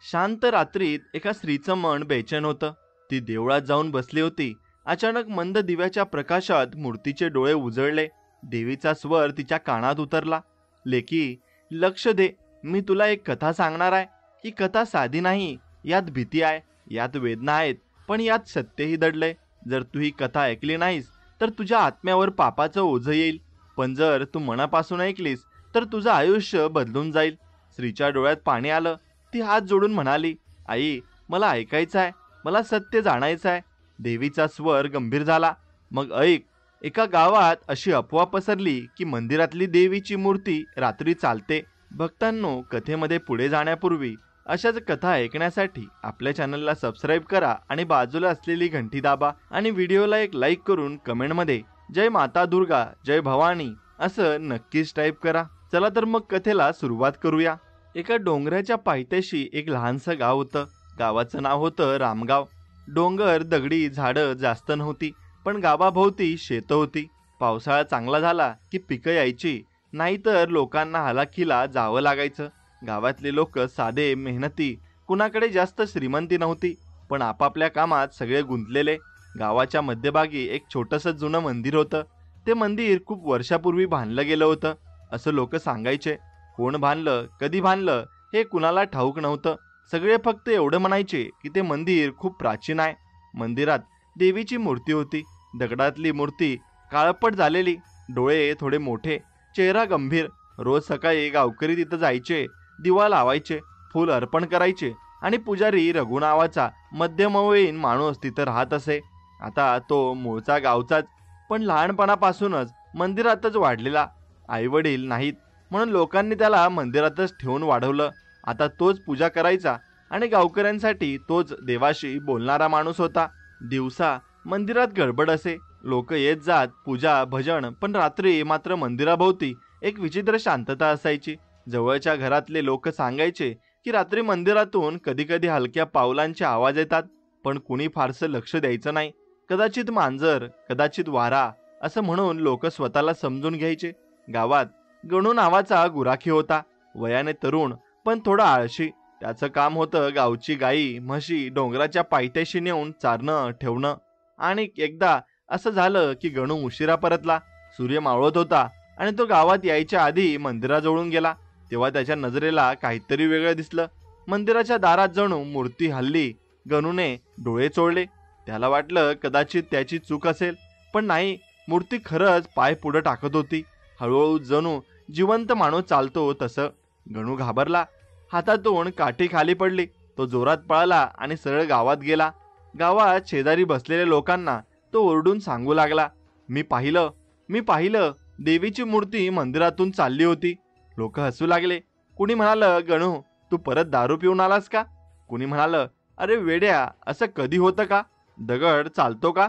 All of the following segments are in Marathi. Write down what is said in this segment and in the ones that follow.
शांत रात्रीत एका स्त्रीचं मन बेचैन होतं. ती देवळात जाऊन बसली होती. अचानक मंद दिव्याच्या प्रकाशात मूर्तीचे डोळे उजळले. देवीचा स्वर तिच्या कानात उतरला. लेकी, लक्ष दे, मी तुला एक कथा सांगणार आहे. ही कथा साधी नाही. यात भीती आहे, यात वेदना आहेत, पण यात सत्यही दडलंय. जर तू ही कथा ऐकली नाहीस तर तुझ्या आत्म्यावर पापाचं ओझं येईल, पण जर तू मनापासून ऐकलीस तर तुझं आयुष्य बदलून जाईल. स्त्रीच्या डोळ्यात पाणी आलं. ती हात जोडून म्हणाली, आई, मला ऐकायचं आहे, मला सत्य जाणायचं आहे. देवीचा स्वर गंभीर झाला. मग ऐक, एका गावात अशी अफवा पसरली की मंदिरातली देवीची मूर्ती रात्री चालते. भक्तांनो, कथेमध्ये पुढे जाण्यापूर्वी अशाच कथा ऐकण्यासाठी आपल्या चॅनलला सबस्क्राईब करा आणि बाजूला असलेली घंटी दाबा आणि व्हिडिओला एक लाईक करून कमेंटमध्ये जय माता दुर्गा, जय भवानी असं नक्कीच टाईप करा. चला तर मग कथेला सुरुवात करूया. एका डोंगराच्या पायथ्याशी एक लहानसं गाव होतं. गावाचं नाव होतं रामगाव. डोंगर, दगडी, झाडं जास्त नव्हती, पण गावाभोवती शेतं होती. पावसाळा चांगला झाला की पिकं यायची, नाहीतर लोकांना हालाखीला जावं लागायचं. गावातले लोक साधे, मेहनती, कुणाकडे जास्त श्रीमंती नव्हती, पण आपापल्या कामात सगळे गुंतलेले. गावाच्या मध्यभागी एक छोटंसं जुनं मंदिर होतं. ते मंदिर खूप वर्षापूर्वी बांधलं गेलं होतं असं लोक सांगायचे. कोण बांधलं, कधी बांधलं हे कुणाला ठाऊक नव्हतं. सगळे फक्त एवढं म्हणायचे की ते मंदिर खूप प्राचीन आहे. मंदिरात देवीची मूर्ती होती. दगडातली मूर्ती, काळपट झालेली, डोळे थोडे मोठे, चेहरा गंभीर. रोज सकाळी गावकरी तिथं जायचे, दिवा लावायचे, फूल अर्पण करायचे आणि पुजारी रघु नावाचा मध्यमवयीन माणूस तिथं राहत असे. आता तो मूळचा गावचाच, पण लहानपणापासूनच मंदिरातच वाढलेला. आईवडील नाहीत म्हणून लोकांनी त्याला मंदिरातच ठेवून वाढवलं. आता तोच पूजा करायचा आणि गावकऱ्यांसाठी तोच देवाशी बोलणारा माणूस होता. दिवसा मंदिरात गडबड असे, लोक येत जात, पूजा, भजन, पण रात्री मात्र मंदिराभोवती एक विचित्र शांतता असायची. जवळच्या घरातले लोक सांगायचे की रात्री मंदिरातून कधी कधी हलक्या पावलांचे आवाज येतात, पण कुणी फारसं लक्ष द्यायचं नाही. कदाचित मांजर, कदाचित वारा असं म्हणून लोक स्वतःला समजून घ्यायचे. गावात गणू नावाचा गुराखी होता. वयाने तरुण पण थोडा आळशी. त्याचं काम होतं गावची गाई, म्हशी डोंगराच्या पायथ्याशी नेऊन चारणं ठेवणं. आणि एकदा असं झालं की गणू उशिरा परतला. सूर्य मावळत होता आणि तो गावात यायच्या आधी मंदिराजवळून गेला. तेव्हा त्याच्या नजरेला काहीतरी वेगळं दिसलं. मंदिराच्या दारात जणू मूर्ती हलली. गणूने डोळे चोळले. त्याला वाटलं कदाचित त्याची चूक असेल, पण नाही, मूर्ती खरंच पाय पुढे टाकत होती. हळूहळू जणू जिवंत माणूस चालतो तसं. गणू घाबरला. हातातून काठी खाली पडली. तो जोरात पळाला आणि सरळ गावात गेला. गावात शेजारी बसलेल्या लोकांना तो ओरडून सांगू लागला, मी पाहिलं, देवीची मूर्ती मंदिरातून चालली होती. लोक हसू लागले. कुणी म्हणालं, गणू, तू परत दारू पिऊन आलास का? कुणी म्हणालं, अरे वेड्या, असं कधी होतं का? दगड चालतो का?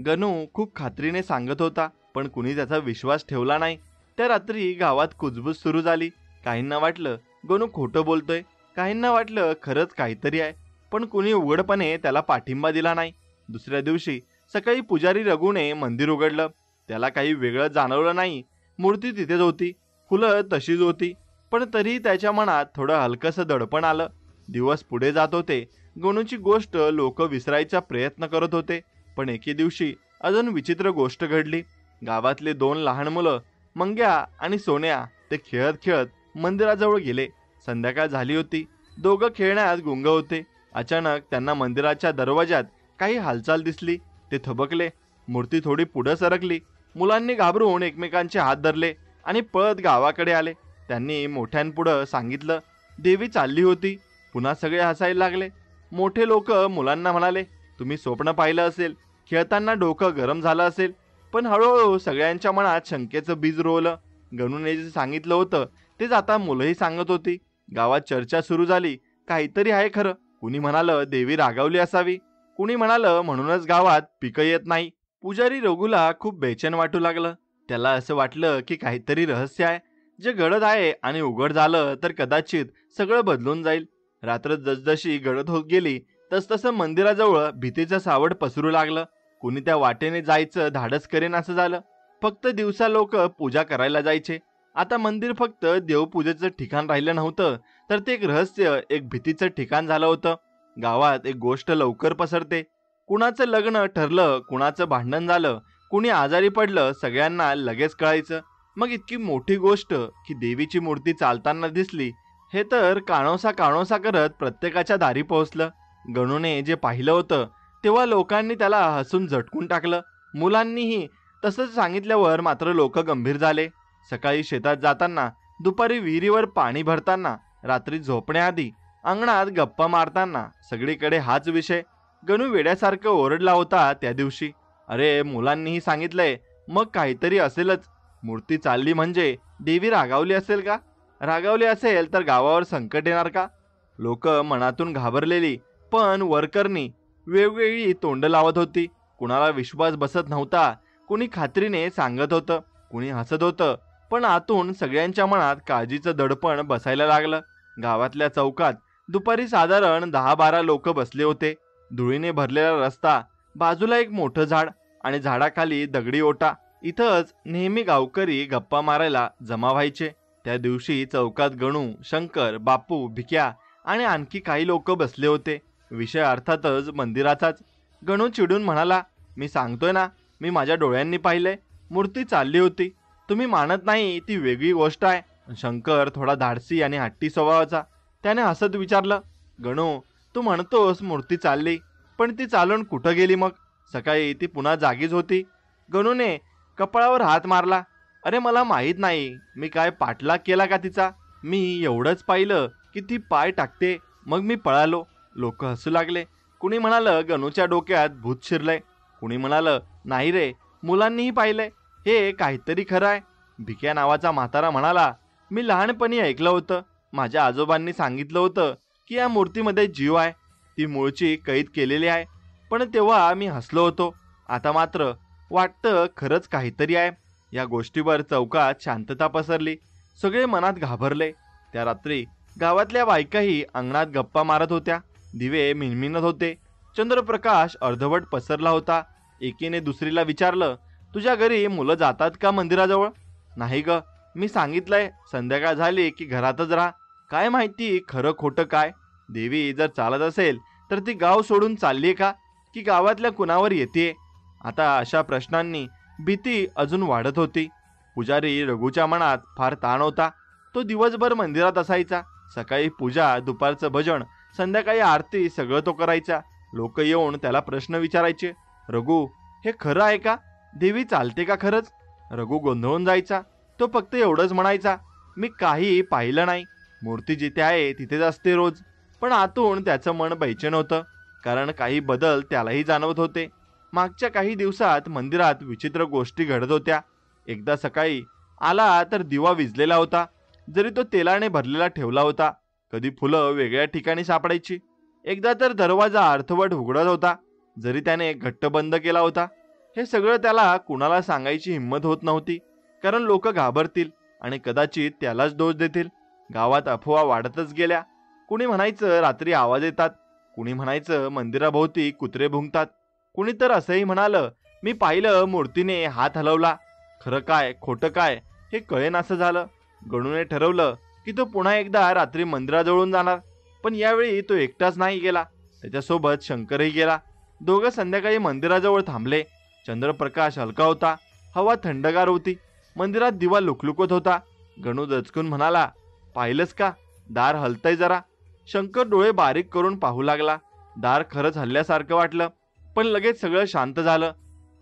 गणू खूप खात्रीने सांगत होता, पण कुणी त्याचा विश्वास ठेवला नाही. त्या रात्री गावात कुजबूज सुरू झाली. काहींना वाटलं गणू खोटं बोलतोय, काहींना वाटलं खरंच काहीतरी आहे, पण कुणी उघडपणे त्याला पाठिंबा दिला नाही. दुसऱ्या दिवशी सकाळी पुजारी रघुने मंदिर उघडलं. त्याला काही वेगळं जाणवलं नाही. मूर्ती तिथेच होती, फुलं तशीच होती, पण तरीही त्याच्या मनात थोडं हलकंसं दडपण आलं. दिवस पुढे जात होते. गणूची गोष्ट लोक विसरायचा प्रयत्न करत होते, पण एके दिवशी अजून विचित्र गोष्ट घडली. गावातले दोन लहान मुलं, मंग्या आणि सोन्या, ते खेळत खेळत मंदिराजवळ गेले. संध्याकाळ झाली होती. दोघं खेळण्यात गुंग होते. अचानक त्यांना मंदिराच्या दरवाजात काही हालचाल दिसली. ते थबकले. मूर्ती थोडी पुढे सरकली. मुलांनी घाबरून एकमेकांचे हात धरले आणि पळत गावाकडे आले. त्यांनी मोठ्यांपुढं सांगितलं, देवी चालली होती. पुन्हा सगळे हसायला लागले. मोठे लोक मुलांना म्हणाले, तुम्ही स्वप्न पाहिलं असेल, खेळताना डोकं गरम झालं असेल. पण हळूहळू सगळ्यांच्या मनात शंकेचं बीज रोवलं. गणूने जे सांगितलं होतं तेच आता मुलंही सांगत होती. गावात चर्चा सुरू झाली. काहीतरी आहे खरं. कुणी म्हणालं देवी रागावली असावी, कुणी म्हणालं म्हणूनच गावात पिकं येत नाही. पुजारी रघुला खूप बेचैन वाटू लागलं. त्याला असं वाटलं की काहीतरी रहस्य आहे जे घडत आहे आणि उघड झालं तर कदाचित सगळं बदलून जाईल. रात्र जसजशी गडद होत गेली तसतसं मंदिराजवळ भीतीचं सावट पसरू लागलं. कुणी त्या वाटेने जायचं धाडस करेन असं झालं. फक्त दिवसा लोक पूजा करायला जायचे. आता मंदिर फक्त देवपूजेचं ठिकाण राहिलं नव्हतं, तर ते एक रहस्य, एक भीतीचं ठिकाण झालं होतं. गावात एक गोष्ट लवकर पसरते. कुणाचं लग्न ठरलं, कुणाचं भांडण झालं, कुणी आजारी पडलं, सगळ्यांना लगेच कळायचं. मग इतकी मोठी गोष्ट की देवीची मूर्ती चालताना दिसली, हे तर काणोसा काणोसा करत प्रत्येकाच्या दारी पोहोचलं. गणूने जे पाहिलं होतं तेव्हा लोकांनी त्याला हसून झटकून टाकलं. मुलांनीही तसंच सांगितल्यावर मात्र लोक गंभीर झाले. सकाळी शेतात जाताना, दुपारी विहिरीवर पाणी भरताना, रात्री झोपण्याआधी अंगणात गप्पा मारताना सगळीकडे हाच विषय. गणू वेड्यासारखं ओरडला होता त्या दिवशी. अरे, मुलांनीही सांगितलंय, मग काहीतरी असेलच. मूर्ती चालली म्हणजे देवी रागावली असेल का? रागावली असेल तर गावावर संकट येणार का? लोक मनातून घाबरलेली पण वरकरणी वेगवेगळी तोंड लावत होती. कुणाला विश्वास बसत नव्हता. कुणी खात्रीने सांगत होतं, कुणी हसत होतं, पण आतून सगळ्यांच्या मनात काळजीचं दडपण बसायला लागलं. गावातल्या चौकात दुपारी साधारण 10-12 लोक बसले होते. धुळीने भरलेला रस्ता, बाजूला एक मोठं झाड आणि झाडाखाली दगडी ओटा. इथंच नेहमी गावकरी गप्पा मारायला जमा व्हायचे. त्या दिवशी चौकात गणू, शंकर, बापू, भिक्या आणि आणखी काही लोक बसले होते. विषय अर्थातच मंदिराचाच. गणू चिडून म्हणाला, मी सांगतोय ना, मी माझ्या डोळ्यांनी पाहिलंय. मूर्ती चालली होती. तुम्ही मानत नाही ती वेगळी गोष्ट आहे. शंकर थोडा धाडसी आणि हट्टी स्वभावाचा. त्याने हसत विचारलं, गणू, तू म्हणतोस मूर्ती चालली, पण ती चालून कुठं गेली मग? सकाळी ती पुन्हा जागीच होती. गणूने कपाळावर हात मारला. अरे, मला माहीत नाही, मी काय पाठलाग केला का तिचा? मी एवढंच पाहिलं की ती पाय टाकते, मग मी पळालो. लोक हसू लागले. कुणी म्हणालं गणूच्या डोक्यात भूत शिरलंय. कुणी म्हणालं नाही रे, मुलांनीही पाहिलंय, हे काहीतरी खरं आहे. भिक्या नावाचा म्हातारा म्हणाला, मी लहानपणी ऐकलं होतं, माझ्या आजोबांनी सांगितलं होतं की या मूर्तीमध्ये जीव आहे, ती मूळची कैद केलेली आहे. पण तेव्हा मी हसलो होतो. आता मात्र वाटतं खरंच काहीतरी आहे. या गोष्टीवर चौकात शांतता पसरली. सगळे मनात घाबरले. त्या रात्री गावातल्या बायकाही अंगणात गप्पा मारत होत्या. दिवे मिणमिणत होते. चंद्रप्रकाश अर्धवट पसरला होता. एकीने दुसरीला विचारलं, तुझ्या घरी मुलं जातात का मंदिराजवळ? नाही ग, मी सांगितलंय संध्याकाळ झाली की घरातच राहा. काय माहिती खरं खोटं काय? देवी जर चालत असेल तर ती गाव सोडून चाललीये का, की गावातल्या कुणावर येते? आता अशा प्रश्नांनी भीती अजून वाढत होती. पुजारी रघुच्या मनात फार ताण होता. तो दिवसभर मंदिरात असायचा. सकाळी पूजा, दुपारचं भजन, संध्याकाळी आरती, सगळं तो करायचा. लोक येऊन त्याला प्रश्न विचारायचे, रघु, हे खरं आहे का? देवी चालते का खरंच? रघु गोंधळून जायचा. तो फक्त एवढंच म्हणायचा, मी काही पाहिलं नाही. मूर्ती जिथे आहे तिथेच असते रोज. पण आतून त्याचं मन बेचैन होतं, कारण काही बदल त्यालाही जाणवत होते. मागच्या काही दिवसात मंदिरात विचित्र गोष्टी घडत होत्या. एकदा सकाळी आला तर दिवा विझलेला होता, जरी तो तेलाने भरलेला ठेवला होता. कधी फुलं वेगळ्या ठिकाणी सापडायची. एकदा तर दरवाजा अर्धवट उघडत होता, जरी त्याने घट्ट बंद केला होता. हे सगळं त्याला कुणाला सांगायची हिंमत होत नव्हती, कारण लोक घाबरतील आणि कदाचित त्यालाच दोष देतील. गावात अफवा वाढतच गेल्या. कुणी म्हणायचं रात्री आवाज येतात, कुणी म्हणायचं मंदिराभोवती कुत्रे भुंकतात, कुणी तर असंही म्हणालं, मी पाहिलं मूर्तीने हात हलवला. खरं काय खोटं काय हे कळेनासं झालं. गणूने ठरवलं की तो पुन्हा एकदा रात्री मंदिराजवळून जाणार. पण यावेळी तो एकटाच नाही गेला, त्याच्यासोबत शंकरही गेला. दोघं संध्याकाळी मंदिराजवळ थांबले. चंद्रप्रकाश हलका होता. हवा थंडगार होती. मंदिरात दिवा लुकलुकत होता. गणू दचकून म्हणाला, पाहिलंस का, दार हलतंय जरा. शंकर डोळे बारीक करून पाहू लागला. दार खरंच हल्ल्यासारखं वाटलं, पण लगेच सगळं शांत झालं.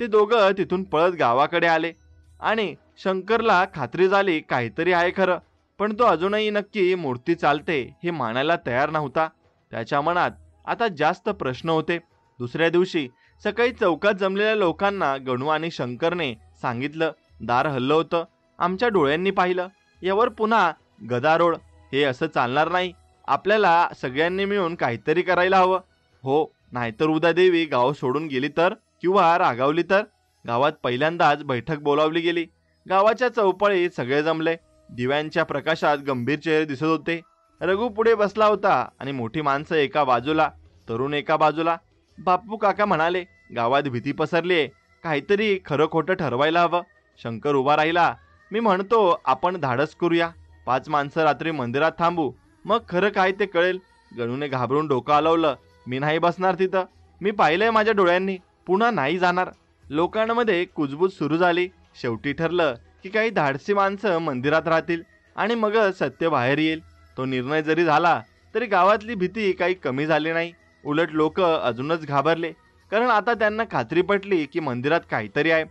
ते दोघं तिथून पळत गावाकडे आले आणि शंकरला खात्री झाली काहीतरी आहे खरं, पण तो अजूनही नक्की मूर्ती चालते हे मानायला तयार नव्हता. त्याच्या मनात आता जास्त प्रश्न होते. दुसऱ्या दिवशी सकाळी चौकात जमलेल्या लोकांना गणू आणि शंकरने सांगितलं, दार हल्लं होतं, आमच्या डोळ्यांनी पाहिलं. यावर पुन्हा गदारोळ, हे असं चालणार नाही, आपल्याला सगळ्यांनी मिळून काहीतरी करायला हवं. हो, नाहीतर उद्या देवी गाव सोडून गेली तर, किंवा रागावली तर. गावात पहिल्यांदाच बैठक बोलावली गेली. गावाच्या चौपाळीत सगळे जमले. दिव्यांच्या प्रकाशात गंभीर चेहरे दिसत होते. रघु पुढे बसला होता आणि मोठी माणसं एका बाजूला, तरुण एका बाजूला. बापू काका म्हणाले, गावात भीती पसरलीये, काहीतरी खरं खोटं ठरवायला हवं. शंकर उभा राहिला. मी म्हणतो आपण धाडस करूया, 5 माणसं रात्री मंदिरात थांबू, मग खरं काय ते कळेल. गणूने घाबरून डोकं हलवलं. मी नाही बसणार तिथं, मी पाहिलंय माझ्या डोळ्यांनी, पुन्हा नाही जाणार. लोकांमध्ये कुजबूज सुरू झाली. शेवटी ठरलं की काही धाडसी माणसं मंदिरात राहतील आणि मग सत्य बाहेर येईल. तो निर्णय जरी झाला तरी गावातली भीती काही कमी झाली नाही. उलट लोक अजूनच घाबरले, कारण आता त्यांना खात्री पटली की मंदिरात काहीतरी आहे.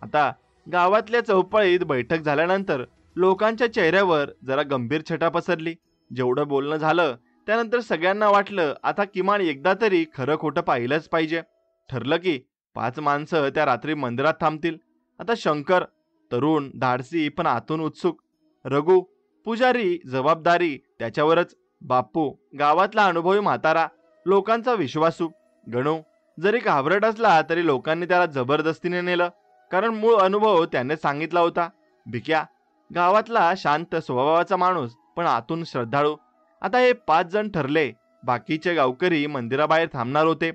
आता गावातल्या चौपाळीत बैठक झाल्यानंतर लोकांच्या चेहऱ्यावर जरा गंभीर छटा पसरली. जेवढं बोलणं झालं त्यानंतर सगळ्यांना वाटलं आता किमान एकदा तरी खरं खोटं पाहिलंच पाहिजे. ठरलं की 5 माणसं त्या रात्री मंदिरात थांबतील. आता शंकर, तरुण, धाडसी पण आतून उत्सुक. रघु, पुजारी, जबाबदारी त्याच्यावरच. बाप्पू, गावातला अनुभवी म्हातारा, लोकांचा विश्वासू. गणू, जरी घाबरट असला तरी लोकांनी त्याला जबरदस्तीने नेलं, कारण मूळ अनुभव त्याने सांगितला होता. भिक्या, गावातला शांत स्वभावाचा माणूस पण आतून श्रद्धाळू. आता हे 5 जण ठरले. बाकीचे गावकरी मंदिराबाहेर थांबणार होते,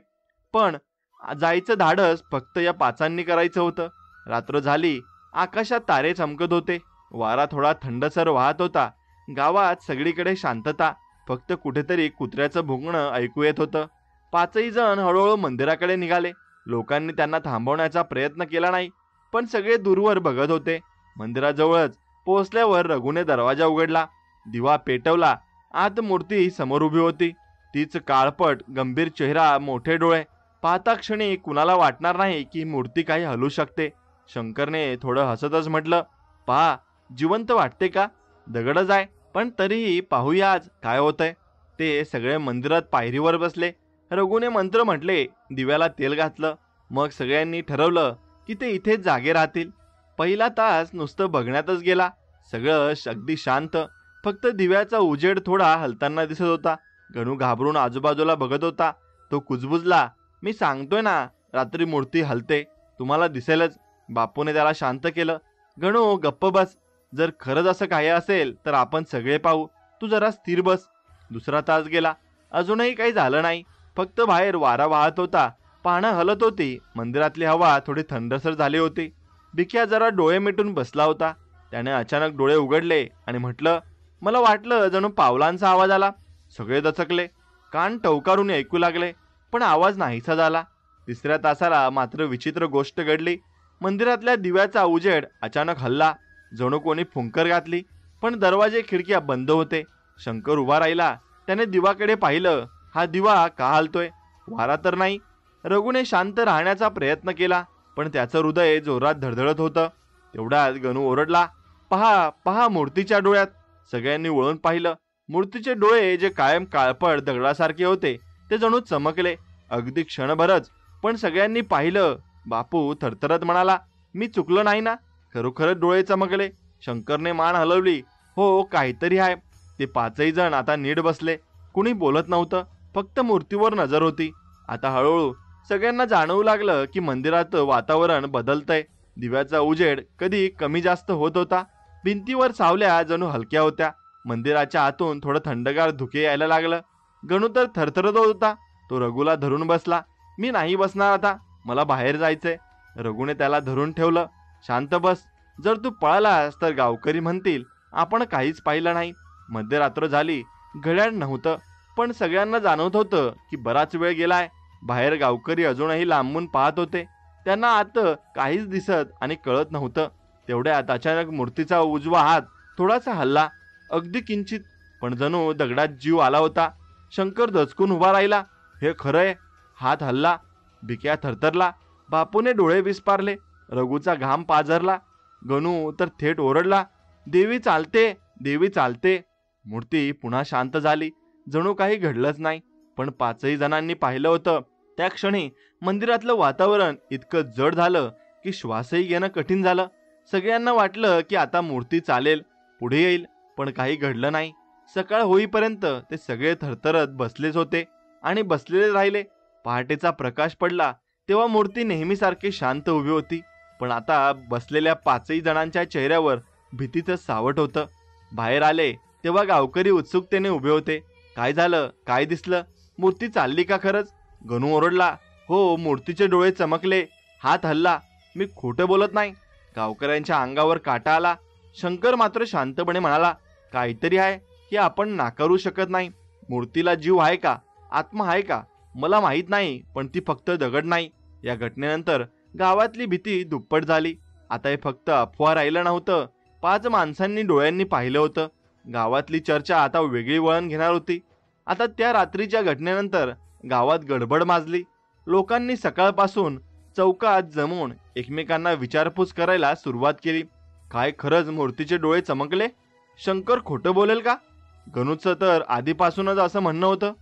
पण जायचं धाडस फक्त या 5 करायचं होतं. रात्र झाली, आकाशात तारे चमकत होते, वारा थोडा थंडसर वाहत होता. गावात सगळीकडे शांतता, फक्त कुठेतरी कुत्र्याचं भुंकणं ऐकू येत होतं. 5 जण हळूहळू मंदिराकडे निघाले. लोकांनी त्यांना थांबवण्याचा प्रयत्न केला नाही, पण सगळे दूरवर बघत होते. मंदिराजवळच पोहोचल्यावर रघुने दरवाजा उघडला, दिवा पेटवला. आत मूर्ती समोर उभी होती. तीच काळपट, गंभीर चेहरा, मोठे डोळे. पाहता क्षणी कुणाला वाटणार नाही की मूर्ती काही हलू शकते. शंकरने थोडं हसतच म्हटलं, पहा, जिवंत वाटते का? दगडच आहे, पण तरीही पाहूया आज काय होतंय. ते सगळे मंदिरात पायरीवर बसले. रघुने मंत्र म्हटले, दिव्याला तेल घातलं. मग सगळ्यांनी ठरवलं की ते इथेच जागे राहतील. पहिला तास नुसतं बघण्यातच गेला. सगळं अगदी शांत, फक्त दिव्याचा उजेड थोडा हलताना दिसत होता. गणू घाबरून आजूबाजूला बघत होता. तो कुजबुजला, मी सांगतोय ना, रात्री मूर्ती हलते, तुम्हाला दिसेलच. बापूने त्याला शांत केलं. गणू, गप्प बस. जर खरंच असं काही असेल तर आपण सगळे पाहू, तू जरा स्थिर बस. दुसरा तास गेला, अजूनही काही झालं नाही. फक्त बाहेर वारा वाहत होता, पानं हलत होती. मंदिरातली हवा थोडी थंडसर झाली होती. भिक्या जरा डोळे मिटून बसला होता. त्याने अचानक डोळे उघडले आणि म्हटलं, मला वाटलं जणू पावलांचा आवाज आला. सगळे दचकले, कान टवकारून ऐकू लागले, पण आवाज नाहीसा झाला. तिसऱ्या तासाला मात्र विचित्र गोष्ट घडली. मंदिरातल्या दिव्याचा उजेड अचानक हलला, जणू कोणी फुंकर घातली. पण दरवाजे खिडक्या बंद होते. शंकर उभा राहिला. त्याने दिवाकडे पाहिलं. हा दिवा का हलतोय? वारा तर नाही. रघुने शांत राहण्याचा प्रयत्न केला, पण त्याचं हृदय जोरात धडधडत होतं. तेवढ्यात गणू ओरडला, पहा पहा, मूर्तीच्या डोळ्यात. सगळ्यांनी वळून पाहिलं. मूर्तीचे डोळे, जे कायम काळपट दगडासारखे होते, ते जणू चमकले. अगदी क्षणभरच, पण सगळ्यांनी पाहिलं. बापू थरथरत म्हणाला, मी चुकलो नाही ना? खरोखरच डोळे चमकले. शंकरने मान हलवली, हो, काहीतरी आहे. ते 5 जण आता नीट बसले. कुणी बोलत नव्हतं, फक्त मूर्तीवर नजर होती. आता हळूहळू सगळ्यांना जाणवू लागलं की मंदिरात वातावरण बदलतंय. दिव्याचा उजेड कधी कमी जास्त होत होता. भिंतीवर सावल्या जणू हलक्या होत्या. मंदिराच्या आतून थोडं थंडगार धुके यायला लागलं. गणू तर थरथरत होता. तो रघुला धरून बसला. मी नाही बसणार आता, मला बाहेर जायचंय. रघुने त्याला धरून ठेवलं. शांत बस. जर तू पळालास तर गावकरी म्हणतील आपण काहीच पाहिलं नाही. मध्यरात्र झाली. घड्याळ नव्हतं, पण सगळ्यांना जाणवत होतं की बराच वेळ गेलाय. बाहेर गावकरी अजूनही लांबून पाहत होते. त्यांना आत काहीच दिसत आणि कळत नव्हतं. तेवढ्यात अचानक मूर्तीचा उजवा हात थोडासा हलला, अगदी किंचित, पण जणू दगडात जीव आला होता. शंकर दचकून उभा राहिला. हे खरंय, हात हलला. भिक्या थरथरला. बापूने डोळे विस्पारले. रघुचा घाम पाझरला. गणू तर थेट ओरडला, देवी चालते, देवी चालते. मूर्ती पुन्हा शांत झाली, जणू काही घडलंच नाही. पण 5 जणांनी पाहिलं होतं. त्या क्षणी मंदिरातलं वातावरण इतकं जड झालं की श्वासही घेणं कठीण झालं. सगळ्यांना वाटलं की आता मूर्ती चालेल, पुढे येईल, पण काही घडलं नाही. सकाळ होईपर्यंत ते सगळे थरथरत बसलेच होते आणि बसलेले राहिले. पहाटेचा प्रकाश पडला तेव्हा मूर्ती नेहमीसारखी शांत उभी होती, पण आता बसलेल्या 5 जणांच्या चेहऱ्यावर भीतीचं सावट होतं. बाहेर आले तेव्हा गावकरी उत्सुकतेने उभे होते. काय झालं? काय दिसलं? मूर्ती चालली का खरंच? गणू ओरडला, हो, मूर्तीचे डोळे चमकले, हात हलला. मी खोटं बोलत नाही. गावकऱ्यांच्या अंगावर काटा आला. शंकर मात्र शांतपणे म्हणाला, काहीतरी आहे की आपण नाकारू शकत नाही. मूर्तीला जीव आहे का, आत्मा आहे का, मला माहीत नाही, पण ती फक्त दगड नाही. या घटनेनंतर गावातली भीती दुप्पट झाली. आता हे फक्त अफवा राहिलं नव्हतं, 5 माणसांनी डोळ्यांनी पाहिलं होतं. गावातली चर्चा आता वेगळी वळण घेणार होती. आता त्या रात्रीच्या घटनेनंतर गावात गडबड माजली. लोकांनी सकाळपासून चौकात जमून एकमेकांना विचारपूस करायला सुरुवात केली. काय खरंच मूर्तीचे डोळे चमकले? शंकर खोटं बोलेल का? गणूचं तर आधीपासूनच असं म्हणणं होतं.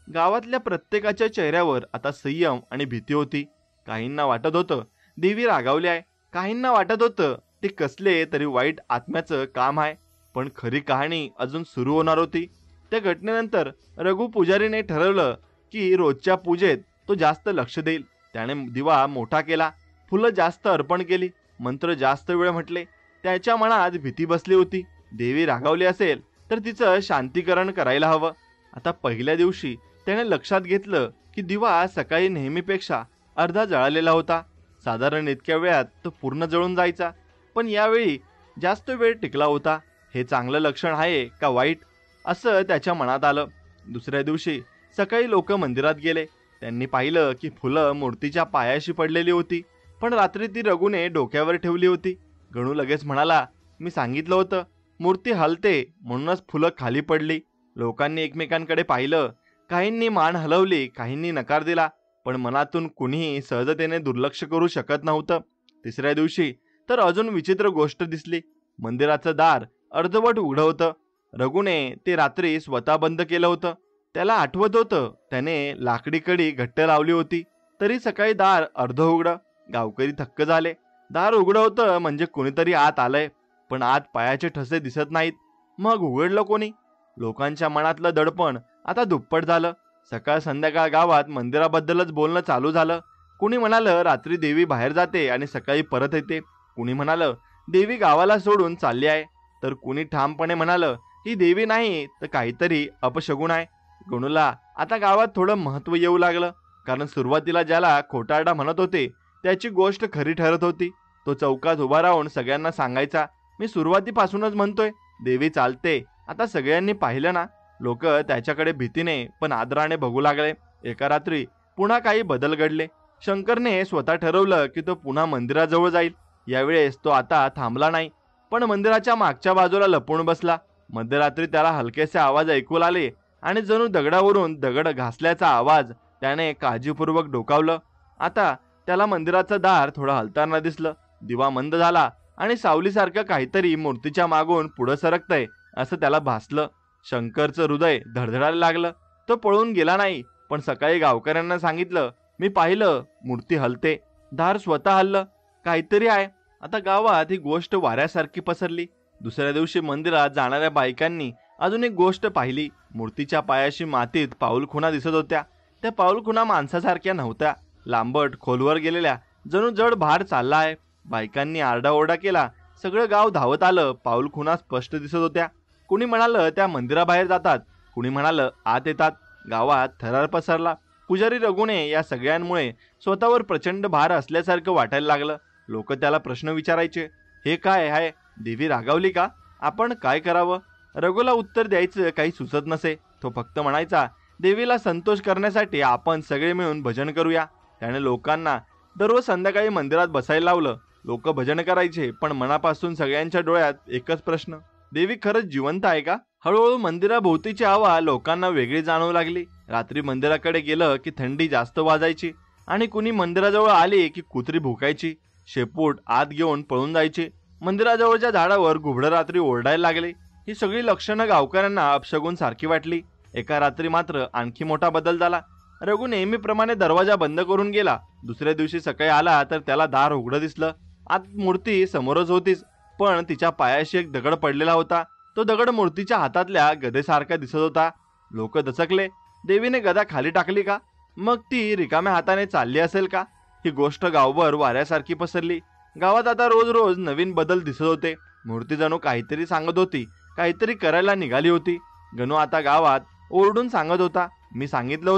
गावातल्या प्रत्येकाच्या चेहऱ्यावर आता संयम आणि भीती होती. काहींना वाटत होतं देवी रागावली आहे, काहींना वाटत होतं ते कसले तरी वाईट आत्म्याचं काम आहे. पण खरी कहाणी अजून सुरू होणार होती. त्या घटनेनंतर रघु पुजारीने ठरवलं की रोजच्या पूजेत तो जास्त लक्ष देईल. त्याने दिवा मोठा केला, फुलं जास्त अर्पण केली, मंत्र जास्त वेळ म्हटले. त्याच्या मनात भीती बसली होती. देवी रागावली असेल तर तिचं शांतीकरण करायला हवं. आता पहिल्या दिवशी त्याने लक्षात घेतलं की दिवा सकाळी नेहमीपेक्षा अर्धा जळालेला होता. साधारण इतक्या वेळात तो पूर्ण जळून जायचा, पण यावेळी जास्त वेळ टिकला होता. हे चांगलं लक्षण आहे का वाईट, असं त्याच्या मनात आलं. दुसऱ्या दिवशी सकाळी लोक मंदिरात गेले. त्यांनी पाहिलं की फुलं मूर्तीच्या पायाशी पडलेली होती, पण रात्री ती रघुने डोक्यावर ठेवली होती. गणू लगेच म्हणाला, मी सांगितलं होतं मूर्ती हलते म्हणूनच फुलं खाली पडली. लोकांनी एकमेकांकडे पाहिलं. काहींनी मान हलवली, काहींनी नकार दिला, पण मनातून कुणीही सहजतेने दुर्लक्ष करू शकत नव्हतं. तिसऱ्या दिवशी तर अजून विचित्र गोष्ट दिसली. मंदिराचं दार अर्धवट उघडं होतं. रघुने ते रात्री स्वतः बंद केलं होतं. त्याला आठवत होतं त्याने लाकडी कडी घट्ट लावली होती, तरी सकाळी दार अर्ध उघडं. गावकरी थक्क झाले. दार उघडं होतं म्हणजे कोणीतरी आत आलंय, पण आत पायाचे ठसे दिसत नाहीत. मग उघडलं कोणी? लोकांच्या मनातलं दडपण आता दुप्पट झालं. सकाळ संध्याकाळ गावात मंदिराबद्दलच बोलणं चालू झालं. कुणी म्हणालं रात्री देवी बाहेर जाते आणि सकाळी परत येते. कुणी म्हणालं देवी गावाला सोडून चालली आहे, तर कुणी ठामपणे म्हणालं ही देवी नाही तर काहीतरी अपशगुन आहे. गणूला आता गावात थोडं महत्त्व येऊ लागलं, कारण सुरुवातीला ज्याला खोटारडा म्हणत होते त्याची गोष्ट खरी ठरत होती. तो चौकात उभा राहून सगळ्यांना सांगायचा, मी सुरुवातीपासूनच म्हणतोय देवी चालते. आता सगळ्यांनी पाहिलं ना. लोक त्याच्याकडे भीतीने पण आदराने बघू लागले. एका रात्री पुन्हा काही बदल घडले. शंकरने स्वतः ठरवलं की तो पुन्हा मंदिराजवळ जाईल. यावेळेस तो आता थांबला नाही, पण मंदिराच्या मागच्या बाजूला लपून बसला. मध्यरात्री त्याला हलकेसे आवाज ऐकू आले आणि जणू दगडावरून दगड घासल्याचा आवाज त्याने काळजीपूर्वक डोकावलं. आता त्याला मंदिराचं दार थोडं हलताना दिसलं. दिवा मंद झाला आणि सावलीसारखं काहीतरी मूर्तीच्या मागून पुढं सरकतंय असं त्याला भासलं. शंकरचं हृदय धडधडायला लागलं. तो पळून गेला नाही, पण सकाळी गावकऱ्यांना सांगितलं, मी पाहिलं मूर्ती हलते, दार स्वतः हललं, काहीतरी आहे. आता गावात ही गोष्ट वाऱ्यासारखी पसरली. दुसऱ्या दिवशी मंदिरात जाणाऱ्या बायकांनी अजून एक गोष्ट पाहिली. मूर्तीच्या पायाशी मातीत पाऊलखुणा दिसत होत्या. त्या पाऊलखुणा माणसासारख्या नव्हत्या, लांबट खोलवर गेलेल्या, जणू जड भार चालला आहे. बायकांनी आरडाओरडा केला. सगळं गाव धावत आलं. पाऊलखुणा स्पष्ट दिसत होत्या. कुणी म्हणालं त्या मंदिराबाहेर जातात, कुणी म्हणालं आत येतात. गावात थरार पसरला. पुजारी रघुने या सगळ्यांमुळे स्वतःवर प्रचंड भार असल्यासारखं वाटायला लागलं. लोक त्याला प्रश्न विचारायचे, हे काय आहे, देवी रागावली का, आपण काय करावं? रघुला उत्तर द्यायचं काही सुचत नसे. तो फक्त म्हणायचा, देवीला संतोष करण्यासाठी आपण सगळे मिळून भजन करूया. त्याने लोकांना दररोज संध्याकाळी मंदिरात बसायला लावलं. लोक भजन करायचे, पण मनापासून सगळ्यांच्या डोळ्यात एकच प्रश्न, देवी खरंच जिवंत आहे का? हळूहळू मंदिराभोवतीची हवा लोकांना वेगळी जाणवू लागली. रात्री मंदिराकडे गेलं की थंडी जास्त वाजायची आणि कुणी मंदिराजवळ आली की कुत्री भुकायची. शेपूट आत घेऊन पळून जायची. मंदिराजवळच्या झाडावर घुबडं रात्री ओरडायला लागले. ही सगळी लक्षणं गावकऱ्यांना अपशगुन सारखी वाटली. एका रात्री मात्र आणखी मोठा बदल झाला. रघु नेहमीप्रमाणे दरवाजा बंद करून गेला. दुसऱ्या दिवशी सकाळी आला तर त्याला दार उघडं दिसलं. आत मूर्ती समोरच होतीच, पण तिच्या पायाशी एक दगड पडलेला होता. तो दगड मूर्तीच्या हातातल्या गदेसारखा दिसत होता. लोक दचकले. देवीने गदा खाली टाकली का? मग ती रिकाम्या हाताने चालली असेल का? ही गोष्ट गावभर वाऱ्यासारखी पसरली. गावात आता रोज रोज नवीन बदल दिसत होते. मूर्ती जणू काहीतरी सांगत होती, काहीतरी करायला निघाली होती. गणू आता गावात ओरडून सांगत होता, मी सांगितलं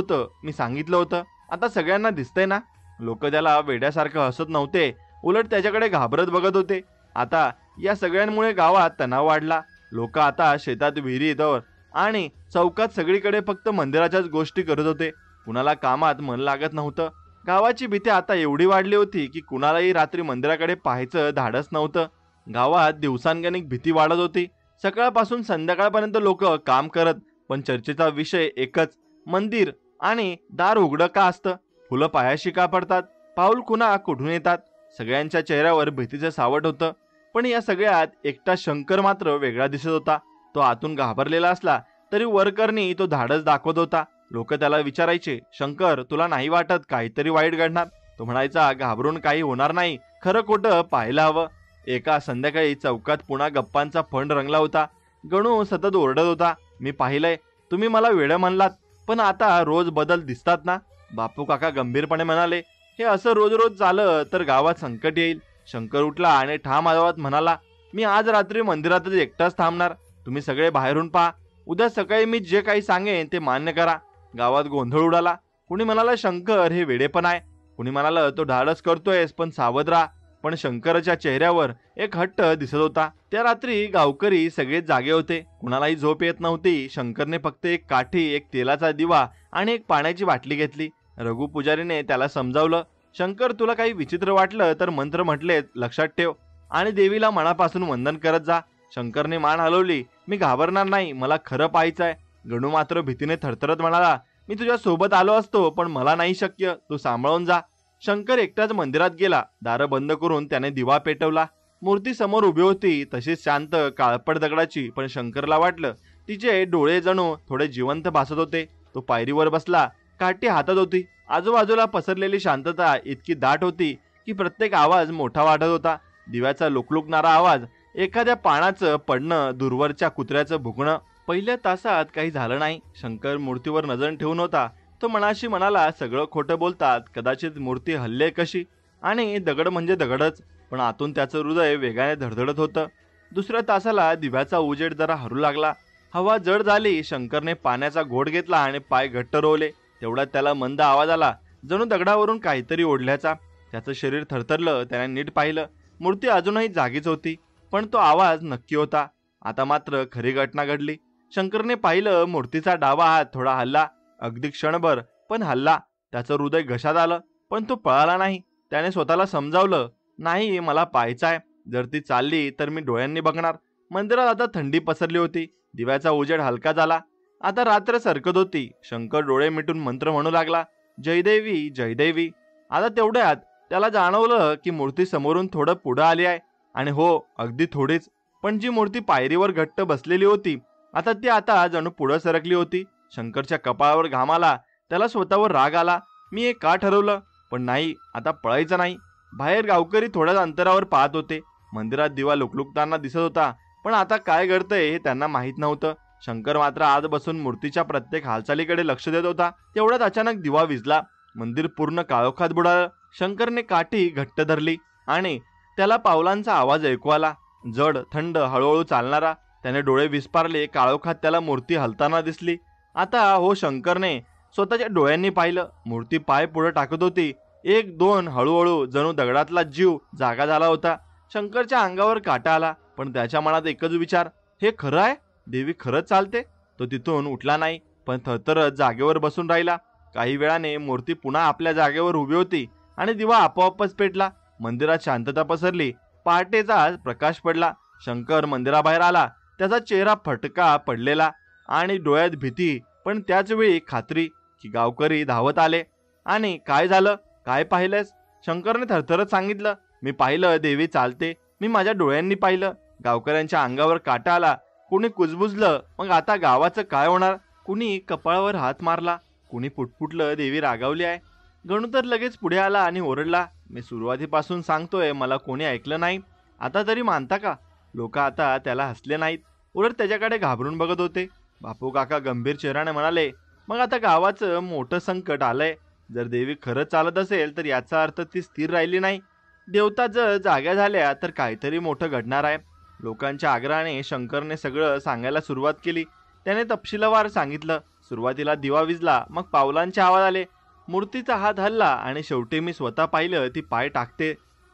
होतं. आता सगळ्यांना दिसतंय ना. लोक त्याला वेड्यासारखं हसत नव्हते, उलट त्याच्याकडे घाबरत बघत होते. आता या सगळ्यांमुळे गावात तणाव वाढला. लोक आता शेतात विहिरीवर आणि चौकात सगळीकडे फक्त मंदिराच्याच गोष्टी करत होते. कुणाला कामात मन लागत नव्हतं. गावाची भीती आता एवढी वाढली होती की कुणालाही रात्री मंदिराकडे पाहायचं धाडस नव्हतं. गावात दिवसांगणिक भीती वाढत होती. सकाळपासून संध्याकाळपर्यंत लोक काम करत, पण चर्चेचा विषय एकच, मंदिर आणि दार उघडं का असतं, फुलं पायाशी का पडतात, पाऊल खुणा कुठून येतात. सगळ्यांच्या चेहऱ्यावर भीतीचं सावट होतं. पण या सगळ्यात एकटा शंकर मात्र वेगळा दिसत होता. तो आतून घाबरलेला असला तरी वरकरणी तो धाडस दाखवत होता. लोक त्याला विचारायचे, शंकर तुला नाही वाटत काहीतरी वाईट घडणार? तो म्हणायचा, घाबरून काही होणार नाही, खरं खोटं पाहायला हवं. एका संध्याकाळी चौकात पुन्हा गप्पांचा फंड रंगला होता. गणू सतत ओरडत होता, मी पाहिलंय, तुम्ही मला वेडं म्हणलात, पण आता रोज बदल दिसतात ना. बापू काका गंभीरपणे म्हणाले, हे असं रोज रोज झालं तर गावात संकट येईल. शंकर उठला आणि ठाम आवाजात म्हणाला, मी आज रात्री मंदिरातच एकटाच थांबणार. तुम्ही सगळे बाहेरून पहा. उद्या सकाळी मी जे काही सांगेन ते मान्य करा. गावात गोंधळ उडाला. कुणी म्हणाला, शंकर हे वेडेपण आहे. कुणी म्हणाला, तो धाडस करतोयस पण सावध राहा. पण शंकरच्या चेहऱ्यावर एक हट्ट दिसत होता. त्या रात्री गावकरी सगळे जागे होते. कुणालाही झोप येत नव्हती. शंकरने फक्त एक काठी, एक तेलाचा दिवा आणि एक पाण्याची बाटली घेतली. रघु पुजारीने त्याला समजावलं, शंकर तुला काही विचित्र वाटलं तर मंत्र म्हटले लक्षात ठेव आणि देवीला मनापासून वंदन करत जा. शंकरने मान हलवली, मी घाबरणार नाही, मला खरं पाहायचं आहे. गणू मात्र भीतीने थरथरत म्हणाला, मी तुझ्या सोबत आलो असतो पण मला नाही शक्य, तू सांभाळून जा. शंकर एकटाच मंदिरात गेला. दारं बंद करून त्याने दिवा पेटवला. मूर्ती समोर उभी होती, तशीच शांत काळपट दगडाची, पण शंकरला वाटलं तिचे डोळे जणू थोडे जिवंत भासत होते. तो पायरीवर बसला, काठी हातात होती. आजूबाजूला पसरलेली शांतता इतकी दाट होती की प्रत्येक आवाज मोठा वाटत होता. दिव्याचा लुकलुकणारा आवाज, एखाद्या पानाचं पडणं, दूरवरच्या कुत्र्याचं भुकणं. पहिल्या तासात काही झालं नाही. शंकर मूर्तीवर नजर ठेवून होता. तो मनाशी म्हणाला, सगळं खोटं बोलतात, कदाचित मूर्ती हल्ले कशी आणि दगड म्हणजे दगडच. पण आतून त्याचं हृदय वेगाने धडधडत होतं. दुसऱ्या तासाला दिव्याचा उजेड जरा हरू लागला. हवा जड झाली. शंकरने पाण्याचा घोट घेतला आणि पाय घट्ट रोवले. तेवढ्यात त्याला मंद आवाज आला, जणू दगडावरून काहीतरी ओढल्याचा. त्याचं शरीर थरथरलं. त्याने नीट पाहिलं. मूर्ती अजूनही जागीच होती, पण तो आवाज नक्की होता. आता मात्र खरी घटना घडली. शंकरने पाहिलं, मूर्तीचा डावा हात थोडा हल्ला, अगदी क्षणभर, पण हल्ला. त्याचं हृदय घशात आलं, पण तो पळाला नाही. त्याने स्वतःला समजावलं, नाही, मला पाहायचं आहे. जर ती चालली तर मी डोळ्यांनी बघणार. मंदिरात आता थंडी पसरली होती. दिव्याचा उजेड हलका झाला. आता रात्र सरकत होती. शंकर डोळे मिटून मंत्र म्हणू लागला, जयदेवी जयदेवी. आता तेवढ्यात त्याला जाणवलं की मूर्ती समोरून थोडं पुढं आली आहे. आणि हो, अगदी थोडीच. पण जी मूर्ती पायरीवर घट्ट बसलेली होती, आता जणू पुढं सरकली होती. शंकरच्या कपाळावर घाम आला. त्याला स्वतःवर राग आला. मी हे का ठरवलं? पण नाही, आता पळायचं नाही. बाहेर गावकरी थोड्याच अंतरावर पाहत होते. मंदिरात दिवा लुकलुकताना दिसत होता, पण आता काय घडतंय हे त्यांना माहीत नव्हतं. शंकर मात्र आत बसून मूर्तीच्या प्रत्येक हालचालीकडे लक्ष देत होता. तेवढ्यात अचानक दिवा विझला. मंदिर पूर्ण काळोखात बुडालं. शंकरने काठी घट्ट धरली आणि त्याला पावलांचा आवाज ऐकू आला, जड, थंड, हळूहळू चालणारा. त्याने डोळे विस्पारले. काळोखात त्याला मूर्ती हलताना दिसली. आता हो, शंकरने स्वतःच्या डोळ्यांनी पाहिलं. मूर्ती पाय पुढे टाकत होती. एक, दोन, हळूहळू, जणू दगडातला जीव जागा झाला होता. शंकरच्या अंगावर काटा आला, पण त्याच्या मनात एकच विचार, हे खरं आहे? देवी खरंच चालते? तो तिथून उठला नाही, पण थरथरत जागेवर बसून राहिला. काही वेळाने मूर्ती पुन्हा आपल्या जागेवर उभी होती आणि दिवा आपोआपच पेटला. मंदिरात शांतता पसरली. पहाटेचा प्रकाश पडला. शंकर मंदिराबाहेर आला. त्याचा चेहरा फटका पडलेला आणि डोळ्यात भीती, पण त्याच वेळी खात्री की गावकरी धावत आले. आणि काय झालं, काय पाहिलंस? शंकरने थरथरत सांगितलं, मी पाहिलं, देवी चालते, मी माझ्या डोळ्यांनी पाहिलं. गावकऱ्यांच्या अंगावर काटा आला. कुणी कुजबुजलं, मग आता गावाचं काय होणार? कुणी कपाळावर हात मारला. कुणी पुटपुटलं, देवी रागावली आहे. गणू तर लगेच पुढे आला आणि ओरडला, मी सुरुवातीपासून सांगतोय, मला कोणी ऐकलं नाही. आता तरी मानता का? लोक आता त्याला हसले नाहीत, उलट त्याच्याकडे घाबरून बघत होते. बापू काका गंभीर चेहऱ्याने म्हणाले, मग आता गावाचं मोठं संकट आलंय. जर देवी खरंच चालत असेल तर याचा अर्थ ती स्थिर राहिली नाही. देवता जर जाग्या झाल्या तर काहीतरी मोठं घडणार आहे. लोकांच्या आग्रहाने शंकरने सगळं सांगायला सुरुवात केली. त्याने तपशीलवार सांगितलं. सुरुवातीला दिवा विझला, मग पावलांचे आवाज आले, मूर्तीचा हात हलला आणि शेवटी मी स्वतः पाहिलं ती पाय टाकते.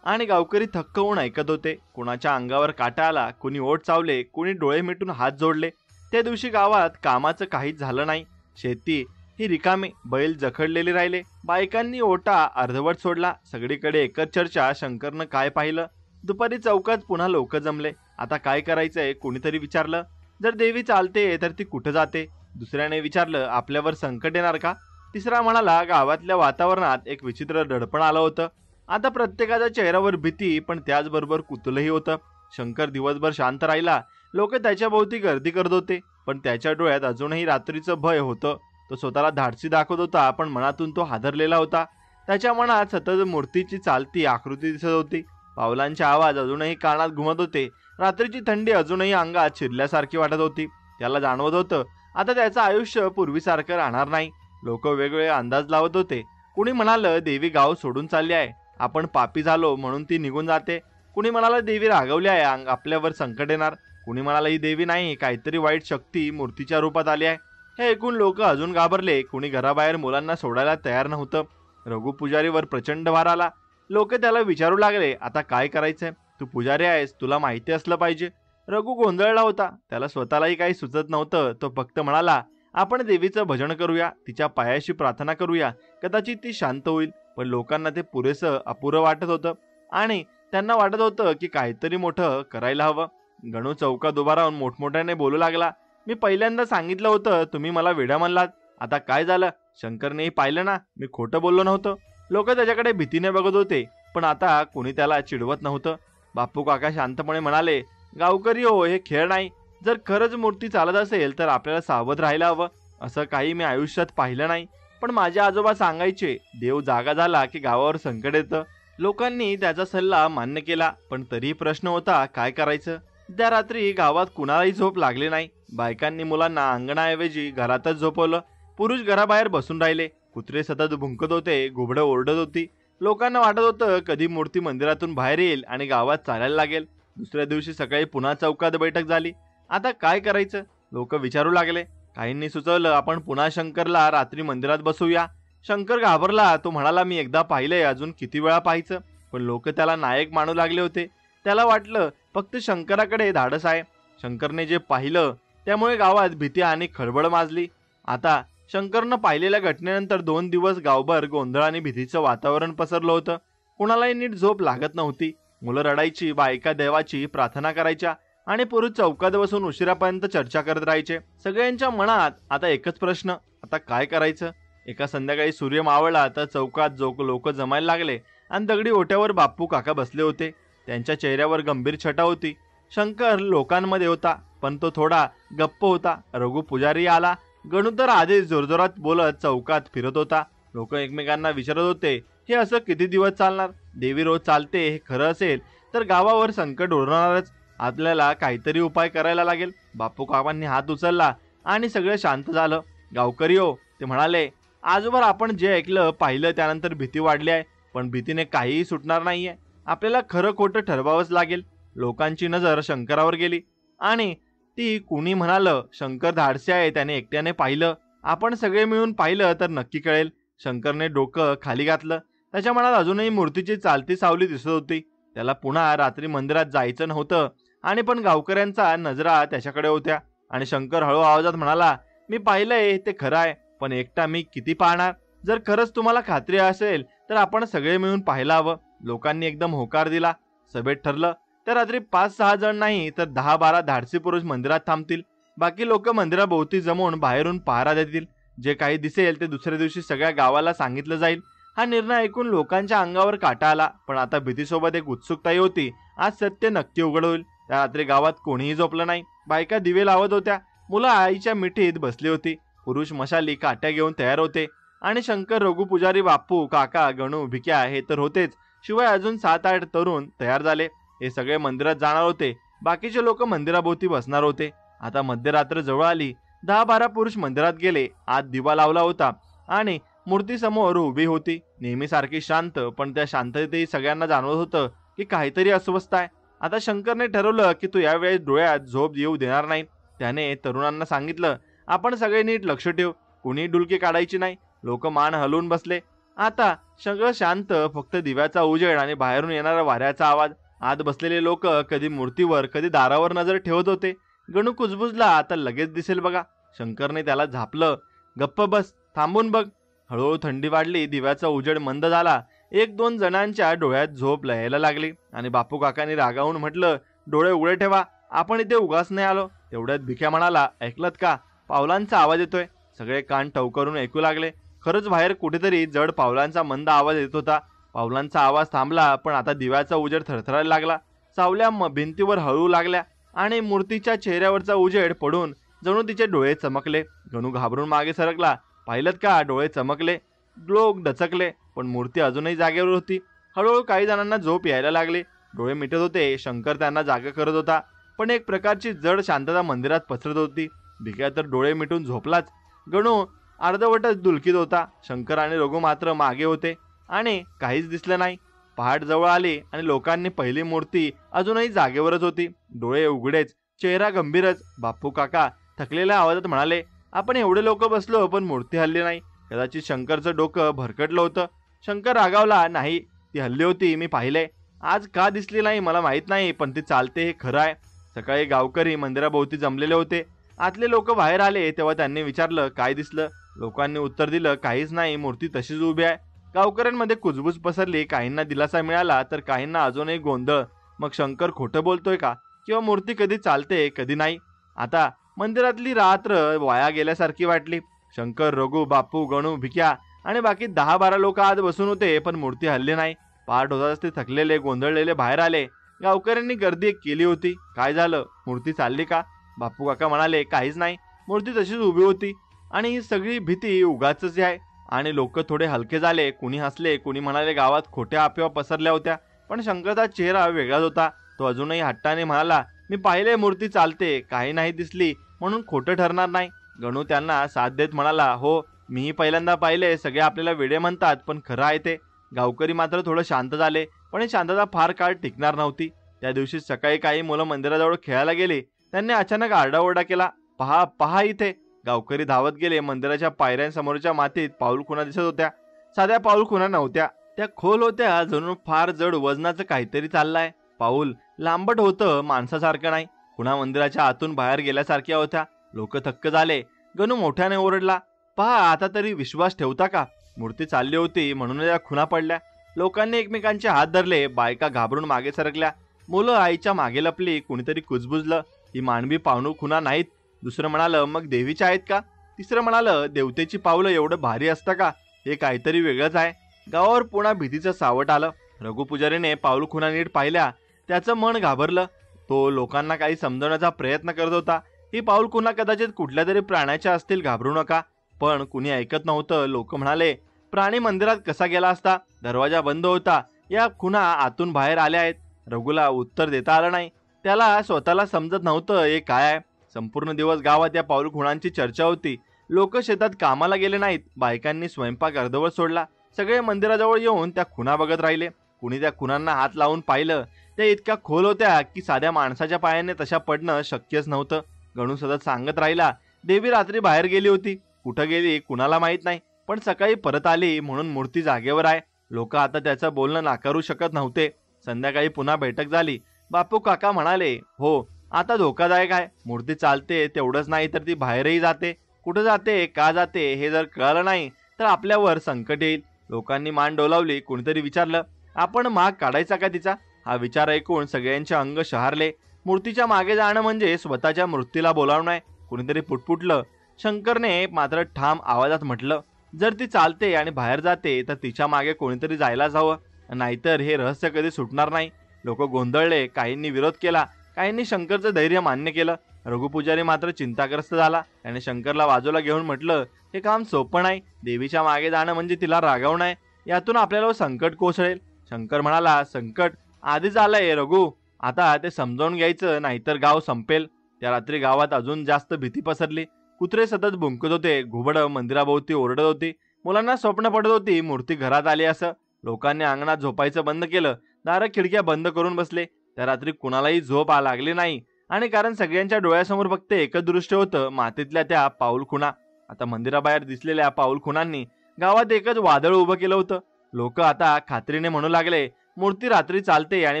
आणि गावकरी थक्क होऊन ऐकत होते. कुणाच्या अंगावर काटा आला, कुणी ओठ चावले, कुणी डोळे मिटून हात जोडले. त्या दिवशी गावात कामाचं काहीच झालं नाही. शेती ही रिकामी, बैल जखडलेले राहिले. बायकांनी ओटा अर्धवट सोडला. सगळीकडे एकच चर्चा, शंकरनं काय पाहिलं. दुपारी चौकात पुन्हा लोक जमले. आता काय करायचंय, कोणीतरी विचारलं. जर देवी चालते तर ती कुठं जाते? दुसऱ्याने विचारलं, आपल्यावर संकट येणार का? तिसरा म्हणाला, गावातल्या वातावरणात एक विचित्र दडपण आलं होतं. आता प्रत्येकाच्या चेहऱ्यावर भीती, पण त्याचबरोबर कुतूहलही होतं. शंकर दिवसभर शांत राहिला. लोक त्याच्या भोवती गर्दी करत होते, पण त्याच्या डोळ्यात अजूनही रात्रीचं भय होतं. तो स्वतःला धाडसी दाखवत होता, पण मनातून तो हादरलेला होता. त्याच्या मनात सतत मूर्तीची चालती आकृती दिसत होती. पावलांचे आवाज अजूनही कानात घुमत होते. रात्रीची थंडी अजूनही अंगात शिरल्यासारखी वाटत होती. त्याला जाणवत होतं, आता त्याचं आयुष्य पूर्वीसारखं राहणार नाही. लोक वेगवेगळे अंदाज लावत होते. कुणी म्हणालं, देवी गाव सोडून चालली आहे, आपण पापी झालो म्हणून ती निघून जाते. कुणी म्हणाला, देवी रागवली आहे, आपल्यावर संकट येणार. कुणी म्हणाला, ही देवी नाही, काहीतरी वाईट शक्ती मूर्तीच्या रूपात आली आहे. हे ऐकून लोक अजून घाबरले. कुणी घराबाहेर मुलांना सोडायला तयार नव्हतं. रघु पुजारीवर प्रचंड भार आला. लोक त्याला विचारू लागले, आता काय करायचंय? तू पुजारी आहेस, तुला माहिती असलं पाहिजे. रघु गोंधळला होता. त्याला स्वतःलाही काही सुचत नव्हतं. तो फक्त म्हणाला, आपण देवीचं भजन करूया, तिच्या पायाशी प्रार्थना करूया, कदाचित ती शांत होईल. पण लोकांना ते पुरेसं अपुरं वाटत होतं आणि त्यांना वाटत होतं की काहीतरी मोठं करायला हवं. गणू चौकात उभा राहून मोठमोठ्याने बोलू लागला, मी पहिल्यांदा सांगितलं होतं, तुम्ही मला वेडा म्हणलात. आता काय झालं? शंकरनेही पाहिलं ना, मी खोटं बोललो नव्हतं. लोक त्याच्याकडे भीतीने बघत होते, पण आता कोणी त्याला चिडवत नव्हतं. बापू काका शांतपणे म्हणाले, गावकरी हो, हे खेळ नाही. जर खरंच मूर्ती चालत असेल तर आपल्याला सावध राहायला हवं. असं काही मी आयुष्यात पाहिलं नाही, पण माझे आजोबा सांगायचे, देव जागा झाला की गावावर संकट येतं. लोकांनी त्याचा सल्ला मान्य केला, पण तरीही प्रश्न होता, काय करायचं? त्या रात्री गावात कुणालाही झोप लागली नाही. बायकांनी मुलांना अंगणाऐवजी घरातच झोपवलं. पुरुष घराबाहेर बसून राहिले. कुत्रे सतत भुंकत होते, घुबडं ओरडत होती. लोकांना वाटत होतं, कधी मूर्ती मंदिरातून बाहेर येईल आणि गावात चालायला लागेल. दुसऱ्या दिवशी सकाळी पुन्हा चौकात बैठक झाली. आता काय करायचं? लोक विचारू लागले. काहींनी सुचवलं, आपण पुन्हा शंकरला रात्री मंदिरात बसवूया. शंकर घाबरला. तो म्हणाला, मी एकदा पाहिलंय, अजून किती वेळा पाहायचं? पण लोक त्याला नायक मानू लागले होते. त्याला वाटलं, फक्त शंकराकडे धाडस आहे. शंकरने जे पाहिलं त्यामुळे गावात भीती आणि खळबळ माजली. आता शंकरनं पाहिलेल्या घटनेनंतर 2 दिवस गावभर गोंधळ आणि भीतीचं वातावरण पसरलं होतं. कुणालाही नीट झोप लागत नव्हती. मुलं रडायची, बायका देवाची प्रार्थना करायच्या आणि पुरुष चौकात बसून उशिरापर्यंत चर्चा करत राहायचे. सगळ्यांच्या मनात आता एकच प्रश्न, आता काय करायचं? एका संध्याकाळी सूर्य मावळला तर चौकात लोक जमायला लागले आणि दगडी ओट्यावर बापू काका बसले होते. त्यांच्या चेहऱ्यावर गंभीर छटा होती. शंकर लोकांमध्ये होता, पण तो थोडा गप्प होता. रघु पुजारी आला. गणू तर आधीच जोरजोरात बोलत चौकात फिरत होता. लोक एकमेकांना विचारत होते, हे असं किती दिवस चालणार? देवी रोज चालते हे खरं असेल तर गावावर संकट ओढवणारच. आपल्याला काहीतरी उपाय करायला लागेल. बापू काकांनी हात उचलला आणि सगळं शांत झालं. गावकरी हो, ते म्हणाले, आजवर आपण जे ऐकलं पाहिलं त्यानंतर भीती वाढली आहे, पण भीतीने काहीही सुटणार नाहीये. आपल्याला खरं खोटं ठरवावंच लागेल. लोकांची नजर शंकरावर गेली आणि ती कुणी म्हणालं, शंकर धाडसी आहे, त्याने एकट्याने पाहिलं. आपण सगळे मिळून पाहिलं तर नक्की कळेल. शंकरने डोकं खाली घातलं. त्याच्या मनात अजूनही मूर्तीची चालती सावली दिसत होती. त्याला पुन्हा रात्री मंदिरात जायचं नव्हतं आणि पण गावकऱ्यांचा नजरा त्याच्याकडे होत्या. आणि शंकर हळू आवाजात म्हणाला, मी पाहिलंय ते खरं आहे, पण एकटा मी किती पाहणार? जर खरंच तुम्हाला खात्री असेल तर आपण सगळे मिळून पाहायला हवं. लोकांनी एकदम होकार दिला. सभेत ठरलं, त्या रात्री 5-6 जण नाही तर 10-12 धाडसी पुरुष मंदिरात थांबतील. बाकी लोक मंदिराभोवती जमून बाहेरून पहारा देतील. जे काही दिसेल ते दुसऱ्या दिवशी सगळ्या गावाला सांगितलं जाईल. हा निर्णय ऐकून लोकांच्या अंगावर काटा आला, पण आता भीतीसोबत एक उत्सुकताही होती. आज सत्य नक्की उघड होईल. त्या रात्री गावात कोणीही झोपलं नाही. बायका दिवे लावत होत्या. मुलं आईच्या मिठीत बसली होती. पुरुष मशाली काट्या घेऊन तयार होते. आणि शंकर, रघु पुजारी, बापू काका, गणू, भिक्या हे तर होतेच, शिवाय अजून 7-8 तरुण तयार झाले. हे सगळे मंदिरात जाणार होते. बाकीचे लोक मंदिराभोवती बसणार होते. आता मध्यरात्र जवळ आली. 10-12 पुरुष मंदिरात गेले. आत दिवा लावला होता आणि मूर्ती समोर उभी होती. नेहमीसारखी शांत, पण त्या शांततेतही सगळ्यांना जाणवत होतं की काहीतरी अस्वस्थ आहे. आता शंकरने ठरवलं की तो यावेळेस डोळ्यात झोप येऊ देणार नाही. त्याने तरुणांना सांगितलं, आपण सगळे नीट लक्ष ठेवू, कुणी डुलकी काढायची नाही. लोक मान हलवून बसले. आता सगळं शांत, फक्त दिव्याचा उजेड आणि बाहेरून येणारा वाऱ्याचा आवाज. आत बसलेले लोक कधी मूर्तीवर कधी दारावर नजर ठेवत होते. गणू कुजबुजला, आता लगेच दिसेल बघा. शंकरने त्याला झापलं. गप्प बस, थांबून बघ. हळूहळू थंडी वाढली, दिव्याचा उजेड मंद झाला. एक दोन जणांच्या डोळ्यात झोप यायला लागली आणि बापू काकांनी रागावून म्हटलं, डोळे उघडे ठेवा, आपण इथे उगाच नाही आलो. तेवढ्यात भिक्या म्हणाला, ऐकलत का, पावलांचा आवाज येतोय. सगळे कान टवकरून ऐकू लागले. खरंच बाहेर कुठेतरी जड पावलांचा मंद आवाज येत होता. पावलांचा आवाज थांबला, पण आता दिव्याचा उजेड थरथरायला लागला. सावल्या भिंतीवर हळू लागल्या आणि मूर्तीच्या चेहऱ्यावरचा उजेड पडून जणू तिचे डोळे चमकले. गणू घाबरून मागे सरकला. पाहिलत का, डोळे चमकले, लोक डचकले, पण मूर्ती अजूनही जागेवर होती. हळूहळू काही जणांना झोप यायला लागली. डोळे मिटत होते. शंकर त्यांना जागा करत होता, पण एक प्रकारची जड शांतता मंदिरात पसरत होती. भिक्या तर डोळे मिटून झोपलाच. गणू अर्धवटच दुलकीत होता. शंकर आणि रघु मात्र मागे होते आणि काहीच दिसलं नाही. पहाट जवळ आली आणि लोकांनी पहिली मूर्ती अजूनही जागेवरच होती. डोळे उघडेच, चेहरा गंभीरच. बापू काका थकलेल्या आवाजात म्हणाले, आपण एवढे लोक बसलो पण मूर्ती हल्ली नाही. कदाचित शंकरचं डोकं भरकटलं होतं. शंकर रागावला, नाही, ती हल्ली होती, मी पाहिलंय. आज का दिसली नाही मला माहित नाही, पण ती चालते हे खरं आहे. सकाळी गावकरी मंदिराभोवती जमलेले होते. आतले लोक बाहेर आले तेव्हा त्यांनी विचारलं, काय दिसलं. लोकांनी उत्तर दिलं, काहीच नाही, मूर्ती तशीच उभी आहे. गावकऱ्यांमध्ये कुजबुज पसरली. काहींना दिलासा मिळाला तर काहींना अजूनही गोंधळ. मग शंकर खोटं बोलतोय का, किंवा मूर्ती कधी चालते कधी नाही. आता मंदिरातली रात्र वाया गेल्यासारखी वाटली. शंकर, रघु, बापू, गणू, भिक्या आणि बाकी 10-12 लोक आत बसून होते, पण मूर्ती हल्ली नाही. पहाट होताच ते थकलेले गोंधळलेले बाहेर आले. गावकऱ्यांनी गर्दी केली होती. काय झालं, मूर्ती चालली का. बापू काका म्हणाले, काहीच नाही, मूर्ती तशीच उभी होती आणि ही सगळी भीती उगाचच आहे. आणि लोक थोडे हलके झाले. कुणी हसले, कुणी म्हणाले गावात खोट्या अफवा पसरल्या होत्या. पण शंकरचा चेहरा वेगळाच होता. तो अजूनही हट्टाने म्हणाला, मी पाहिले, मूर्ती चालते, काही नाही दिसली म्हणून खोटं ठरणार नाही. गणू त्यांना साथ देत म्हणाला, हो, मीही पहिल्यांदा पाहिले. सगळे आपल्याला वेडे म्हणतात, पण खरं आहे ते. गावकरी मात्र थोडं शांत झाले, पण ही शांतता फार काळ टिकणार नव्हती. त्या दिवशी सकाळी काही मुलं मंदिराजवळ खेळायला गेली. त्यांनी अचानक आरडाओरडा केला, पहा पहा इथे. गावकरी धावत गेले. मंदिराच्या पायऱ्यांसमोरच्या मातीत पाऊलखुणा दिसत होत्या. साध्या पाऊलखुणा नव्हत्या, त्या खोल होत्या, जणू फार जड वजनाचं काहीतरी चाललंय. पाऊल लांबट होतं, माणसासारखं नाही. खुणा मंदिराच्या आतून बाहेर गेल्यासारख्या होत्या. लोक थक्क झाले. गणू मोठ्याने ओरडला, पहा, आता तरी विश्वास ठेवता का. मूर्ती चालली होती म्हणून या खुणा पडल्या. लोकांनी एकमेकांचे हात धरले. बायका घाबरून मागे सरकल्या. मुलं आईच्या मागे लपली. कुणीतरी कुजबुजलं, ही मानवी पावणू खुणा नाहीत. दुसरं म्हणालं, मग देवीच्या आहेत का. तिसरं म्हणालं, देवतेची पावलं एवढं भारी असतं का, हे काहीतरी वेगळंच आहे. गावावर पुन्हा भीतीचं सावट आलं. रघुपुजारीने पाऊल खुणा नीट पाहिल्या. त्याचं मन घाबरलं. तो लोकांना काही समजवण्याचा प्रयत्न करत होता. ही पाऊल खुणा कदाचित कुठल्या तरी प्राण्याच्या असतील, घाबरू नका. पण कुणी ऐकत नव्हतं. लोक म्हणाले, प्राणी मंदिरात कसा गेला असता, दरवाजा बंद होता, या खुणा आतून बाहेर आल्या आहेत. रघुला उत्तर देता आलं नाही. त्याला स्वतःला समजत नव्हतं हे काय आहे. संपूर्ण दिवस गावात या पाऊल खुणांची चर्चा होती. लोक शेतात कामाला गेले नाहीत. बायकांनी स्वयंपाक अर्धवट सोडला. सगळे मंदिराजवळ येऊन त्या खुणा बघत राहिले. कुणी त्या खुणांना हात लावून पाहिलं. त्या इतक्या खोल होत्या की साध्या माणसाच्या पायाने तशा पडणं शक्यच नव्हतं. गणू सतत सांगत राहिला, देवी रात्री बाहेर गेली होती. कुठं गेली कुणाला माहित नाही, पण सकाळी परत आली म्हणून मूर्ती जागेवर आहे. लोक आता त्याचं बोलणं नाकारू शकत नव्हते. संध्याकाळी पुन्हा बैठक झाली. बापू काका म्हणाले, हो, आता धोकादायक आहे. मूर्ती चालते तेवढंच नाही तर ती बाहेरही जाते. कुठं जाते, का जाते हे जर कळलं नाही तर आपल्यावर संकट येईल. लोकांनी मान डोलावली. कोणीतरी विचारलं, आपण माग काढायचा का तिचा. हा विचार ऐकून सगळ्यांचे अंग शहारले. मूर्तीच्या मागे जाणं म्हणजे स्वतःच्या मृत्यूला बोलावणं आहे. कुणीतरी पुटपुटलं. शंकरने मात्र ठाम आवाजात म्हटलं, जर ती चालते आणि बाहेर जाते तर तिच्या मागे कोणीतरी जायलाच हवं, नाहीतर हे रहस्य कधी सुटणार नाही. लोक गोंधळले. काहींनी विरोध केला, काहींनी शंकरचं धैर्य मान्य केलं. रघुपुजारी मात्र चिंताग्रस्त झाला. त्याने शंकरला बाजूला घेऊन म्हटलं, हे काम सोपं नाही. देवीच्या मागे जाणं म्हणजे तिला रागवणं आहे. यातून आपल्याला संकट कोसळेल. शंकर म्हणाला, संकट आधीच आलंय रघु, आता ते समजावून घ्यायचं, नाहीतर गाव संपेल. त्या रात्री गावात अजून जास्त भीती पसरली. कुत्रे सतत भुंकत होते. घुबडं मंदिराभोवती ओरडत होती. मुलांना स्वप्न पडत होती मूर्ती घरात आली असं. लोकांनी अंगणात झोपायचं बंद केलं. दारं खिडक्या बंद करून बसले. त्या रात्री कुणालाही झोप लागली नाही. आणि कारण सगळ्यांच्या डोळ्यासमोर फक्त एकच दृश्य होतं, मातीतल्या त्या पाऊल खुणा. आता मंदिराबाहेर दिसलेल्या पाऊल खुणांनी गावात एकच वादळ उभं केलं होतं. लोक आता खात्रीने म्हणू लागले, मूर्ती रात्री चालते आणि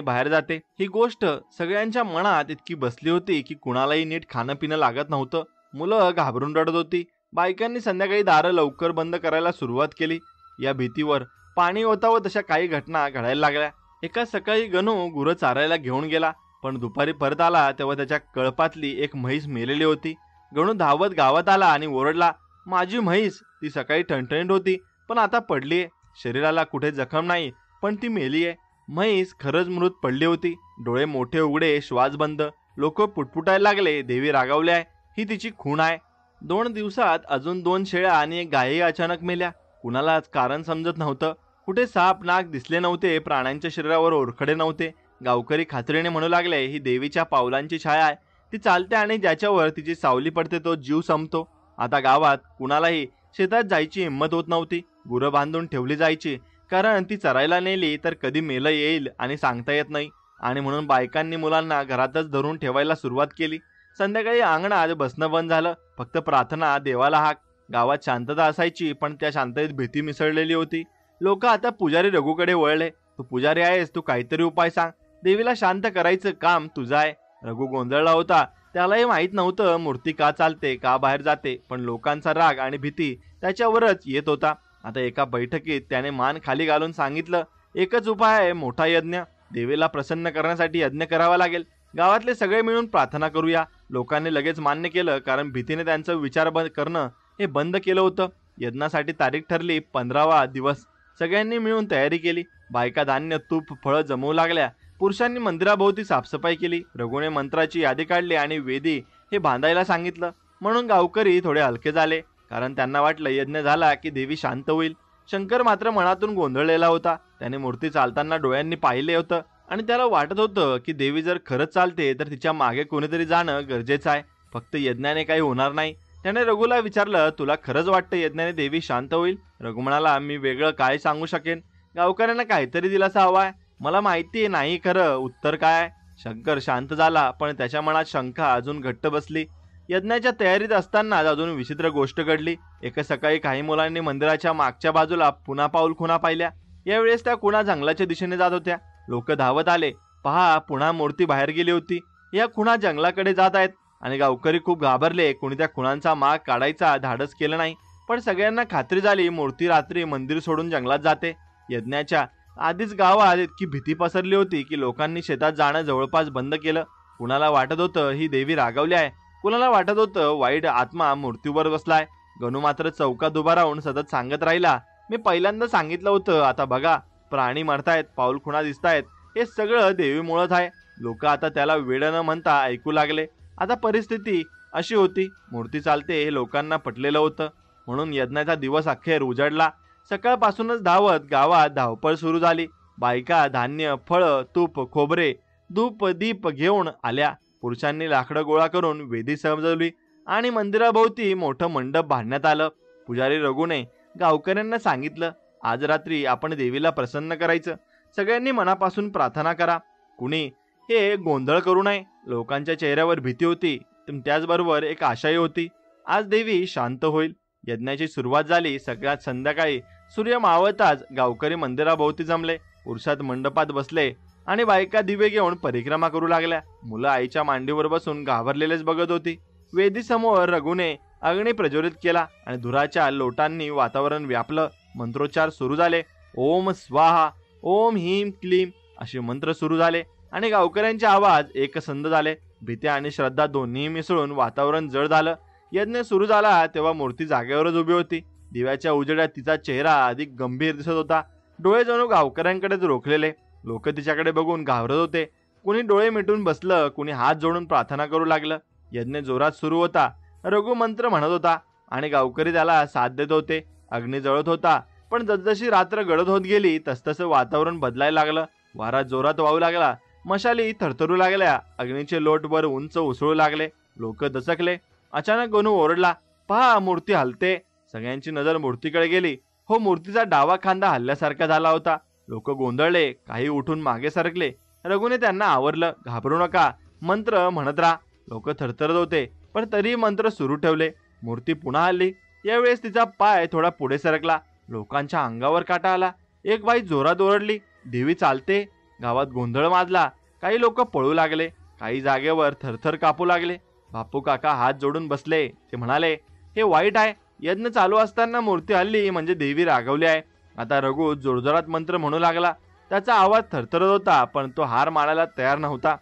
बाहेर जाते. ही गोष्ट सगळ्यांच्या मनात इतकी बसली होती की कुणालाही नीट खाणं पिणं लागत नव्हतं. मुलं घाबरून रडत होती. बायकांनी संध्याकाळी दारं लवकर बंद करायला सुरुवात केली. या भीतीवर पाणी ओतावं तशा काही घटना घडायला लागल्या. एका सकाळी गणू गुरं चारायला घेऊन गेला, पण दुपारी परत आला तेव्हा त्याच्या कळपातली एक म्हैस मेलेली होती. गणू धावत गावात आला आणि ओरडला, माझी म्हैस! ती सकाळी ठणठणीत होती, पण आता पडलीये. शरीराला कुठे जखम नाही, पण ती मेलीये. म्हैस खरंच मृत पडली होती. डोळे मोठे उघडे, श्वास बंद. लोक पुटपुटायला लागले, देवी रागावली आहे, ही तिची खूण आहे. 2 दिवसात अजून 2 शेळ्या आणि एक गायही अचानक मेल्या. कुणालाच कारण समजत नव्हतं. कुठे साप नाग दिसले नव्हते, प्राण्यांच्या शरीरावर ओरखडे नव्हते. गावकरी खात्रीने म्हणू लागले, ही देवीच्या पावलांची छाया आहे. ती चालते आणि ज्याच्यावर तिची सावली पडते तो जीव संपतो. आता गावात कुणालाही शेतात जायची हिंमत होत नव्हती. गुरं बांधून ठेवली जायची, कारण ती चरायला नेली तर कधी मेलं येईल आणि सांगता येत नाही. आणि म्हणून बायकांनी मुलांना घरातच धरून ठेवायला सुरुवात केली. संध्याकाळी अंगणात बसणं बंद झालं. फक्त प्रार्थना, देवाला हाक. गावात शांतता असायची, पण त्या शांततेत भीती मिसळलेली होती. लोक आता पुजारी रघुकडे वळले. तू पुजारी आहेस, तू काहीतरी उपाय सांग. देवीला शांत करायचं काम तुझं आहे. रघु गोंधळला होता. त्यालाही माहीत नव्हतं मूर्ती का चालते, का बाहेर जाते, पण लोकांचा राग आणि भीती त्याच्यावरच येत होता. आता एका बैठकीत त्याने मान खाली घालून सांगितलं, एकच उपाय आहे, मोठा यज्ञ. देवीला प्रसन्न करण्यासाठी यज्ञ करावा लागेल. गावातले सगळे मिळून प्रार्थना करूया. लोकांनी लगेच मान्य केलं, कारण भीतीने त्यांचं विचार करणं हे बंद केलं होतं. यज्ञासाठी तारीख ठरली, 15वा दिवस. सगळ्यांनी मिळून तयारी केली. बायका धान्य, तूप, फळं जमवू लागल्या. पुरुषांनी मंदिराभोवती साफसफाई केली. रघुने मंत्राची यादी काढली आणि वेदी हे बांधायला सांगितलं. म्हणून गावकरी थोडे हलके झाले, कारण त्यांना वाटलं यज्ञ झाला की देवी शांत होईल. शंकर मात्र मनातून गोंधळलेला होता. त्याने मूर्ती चालताना डोळ्यांनी पाहिले होतं आणि त्याला वाटत होतं की देवी जर खरंच चालते तर तिच्या मागे कोणीतरी जाणं गरजेचं आहे. फक्त यज्ञाने काही होणार नाही. त्याने रघुला विचारलं, तुला खरंच वाटतं यज्ञाने देवी शांत होईल? रघु म्हणाला, मी वेगळं काय सांगू शकेन. गावकऱ्यांना काहीतरी दिलासा हवाय. मला माहिती नाही खरं उत्तर काय. शंकर शांत झाला, पण त्याच्या मनात शंका अजून घट्ट बसली. यज्ञाच्या तयारीत असतानाच अजून विचित्र गोष्ट घडली. एका सकाळी काही मुलांनी मंदिराच्या मागच्या बाजूला पुन्हा पाऊल खुणा पाहिल्या. यावेळेस त्या खुणा जंगलाच्या दिशेने जात होत्या. लोक धावत आले, पहा, पुन्हा मूर्ती बाहेर गेली होती. या खुणा जंगलाकडे जात आहेत. आणि गावकरी खूप घाबरले. कोणी त्या खुणांचा माग काढायचा धाडस केलं नाही, पण सगळ्यांना खात्री झाली मूर्ती रात्री मंदिर सोडून जंगलात जाते. यज्ञाच्या आधीच गावात इतकी भीती पसरली होती की लोकांनी शेतात जाणं जवळपास बंद केलं. कुणाला वाटत होतं ही देवी रागावली आहे, कुणाला वाटत होतं वाईट आत्मा मूर्तीवर बसलाय. गणू मात्र चौकात उभा राहून सतत सांगत राहिला, मी पहिल्यांदा सांगितलं होतं, आता बघा, प्राणी मरतायत, पाऊल खुणा दिसतायत, हे सगळं देवीमुळेच आहे. लोक आता त्याला वेड न म्हणता ऐकू लागले. आता परिस्थिती अशी होती, मूर्ती चालते हे लोकांना पटलेलं होतं. म्हणून यज्ञाचा दिवस अखेर उजाडला. सकाळपासूनच धावत गावात धावपळ सुरू झाली. बायका धान्य, फळं, तूप, खोबरे, धूप, दीप घेऊन आल्या. पुरुषांनी लाकडं गोळा करून वेदी सजवली आणि मंदिराभोवती मोठं मंडप बांधण्यात आलं. पुजारी रघुने गावकऱ्यांना सांगितलं, आज रात्री आपण देवीला प्रसन्न करायचं. सगळ्यांनी मनापासून प्रार्थना करा. कुणी हे गोंधळ करू नये. लोकांच्या चेहऱ्यावर भीती होती, त्याचबरोबर एक आशाही होती. आज देवी शांत होईल. यज्ञाची सुरुवात झाली. सगळ्यात संध्याकाळी सूर्य मावळताच गावकरी मंदिराभोवती जमले. पुरुषात मंडपात बसले आणि बायका दिवे घेऊन परिक्रमा करू लागल्या. मुलं आईच्या मांडीवर बसून घाबरलेलेच बघत होती. वेदी समोर रघुने अग्नी प्रज्वलित केला आणि धुराच्या लोटांनी वातावरण व्यापलं. मंत्रोच्चार सुरू झाले. ओम स्वाहा, ओम ह्रीं क्लीम असे मंत्र सुरू झाले आणि गावकऱ्यांचे आवाज एकसंध झाले. भीती आणि श्रद्धा दोन्ही मिसळून वातावरण जड झालं. यज्ञ सुरू झाला तेव्हा मूर्ती जागेवरच उभी होती. दिव्याच्या उजेडात तिचा चेहरा अधिक गंभीर दिसत होता. डोळे जणू गावकऱ्यांकडेच रोखलेले. लोक तिच्याकडे बघून घाबरत होते. कुणी डोळे मिटून बसलं, कुणी हात जोडून प्रार्थना करू लागलं. यज्ञ जोरात सुरू होता. रघु मंत्र म्हणत होता आणि गावकरी त्याला साथ देत होते. अग्नी जळत होता, पण जसजशी रात्र गडद होत गेली तसतसं वातावरण बदलायला लागलं. वारा जोरात वाहू लागला. मशाली थरथरू लागल्या. अग्नीचे लोट वर उंच उसळू लागले. लोक दचकले. अचानक गणू ओरडला, पहा, मूर्ती हलते. सगळ्यांची नजर मूर्तीकडे गेली. हो, मूर्तीचा डावा खांदा हल्ल्यासारखा झाला होता. लोक गोंधळले. काही उठून मागे सरकले. रघुने त्यांना आवरलं, घाबरू नका, मंत्र म्हणत राहा. लोक थरथरत होते, पण तरी मंत्र सुरू ठेवले. मूर्ती पुन्हा हल्ली. यावेळेस तिचा पाय थोडा पुढे सरकला. लोकांच्या अंगावर काटा आला. एक बाई जोरात ओरडली, देवी चालते. गावात गोंधळ माजला. काही लोक पळू लागले, काही जागेवर थरथर कापू लागले. बापू काका हात जोडून बसले. ते म्हणाले, हे वाईट आहे. यज्ञ चालू असताना मूर्ती हल्ली म्हणजे देवी रागवली आहे. आता रघु जोरजोरात मंत्र म्हणू लागला. त्याचा आवाज थरथरत होता, पण तो हार मानायला तयार नव्हता.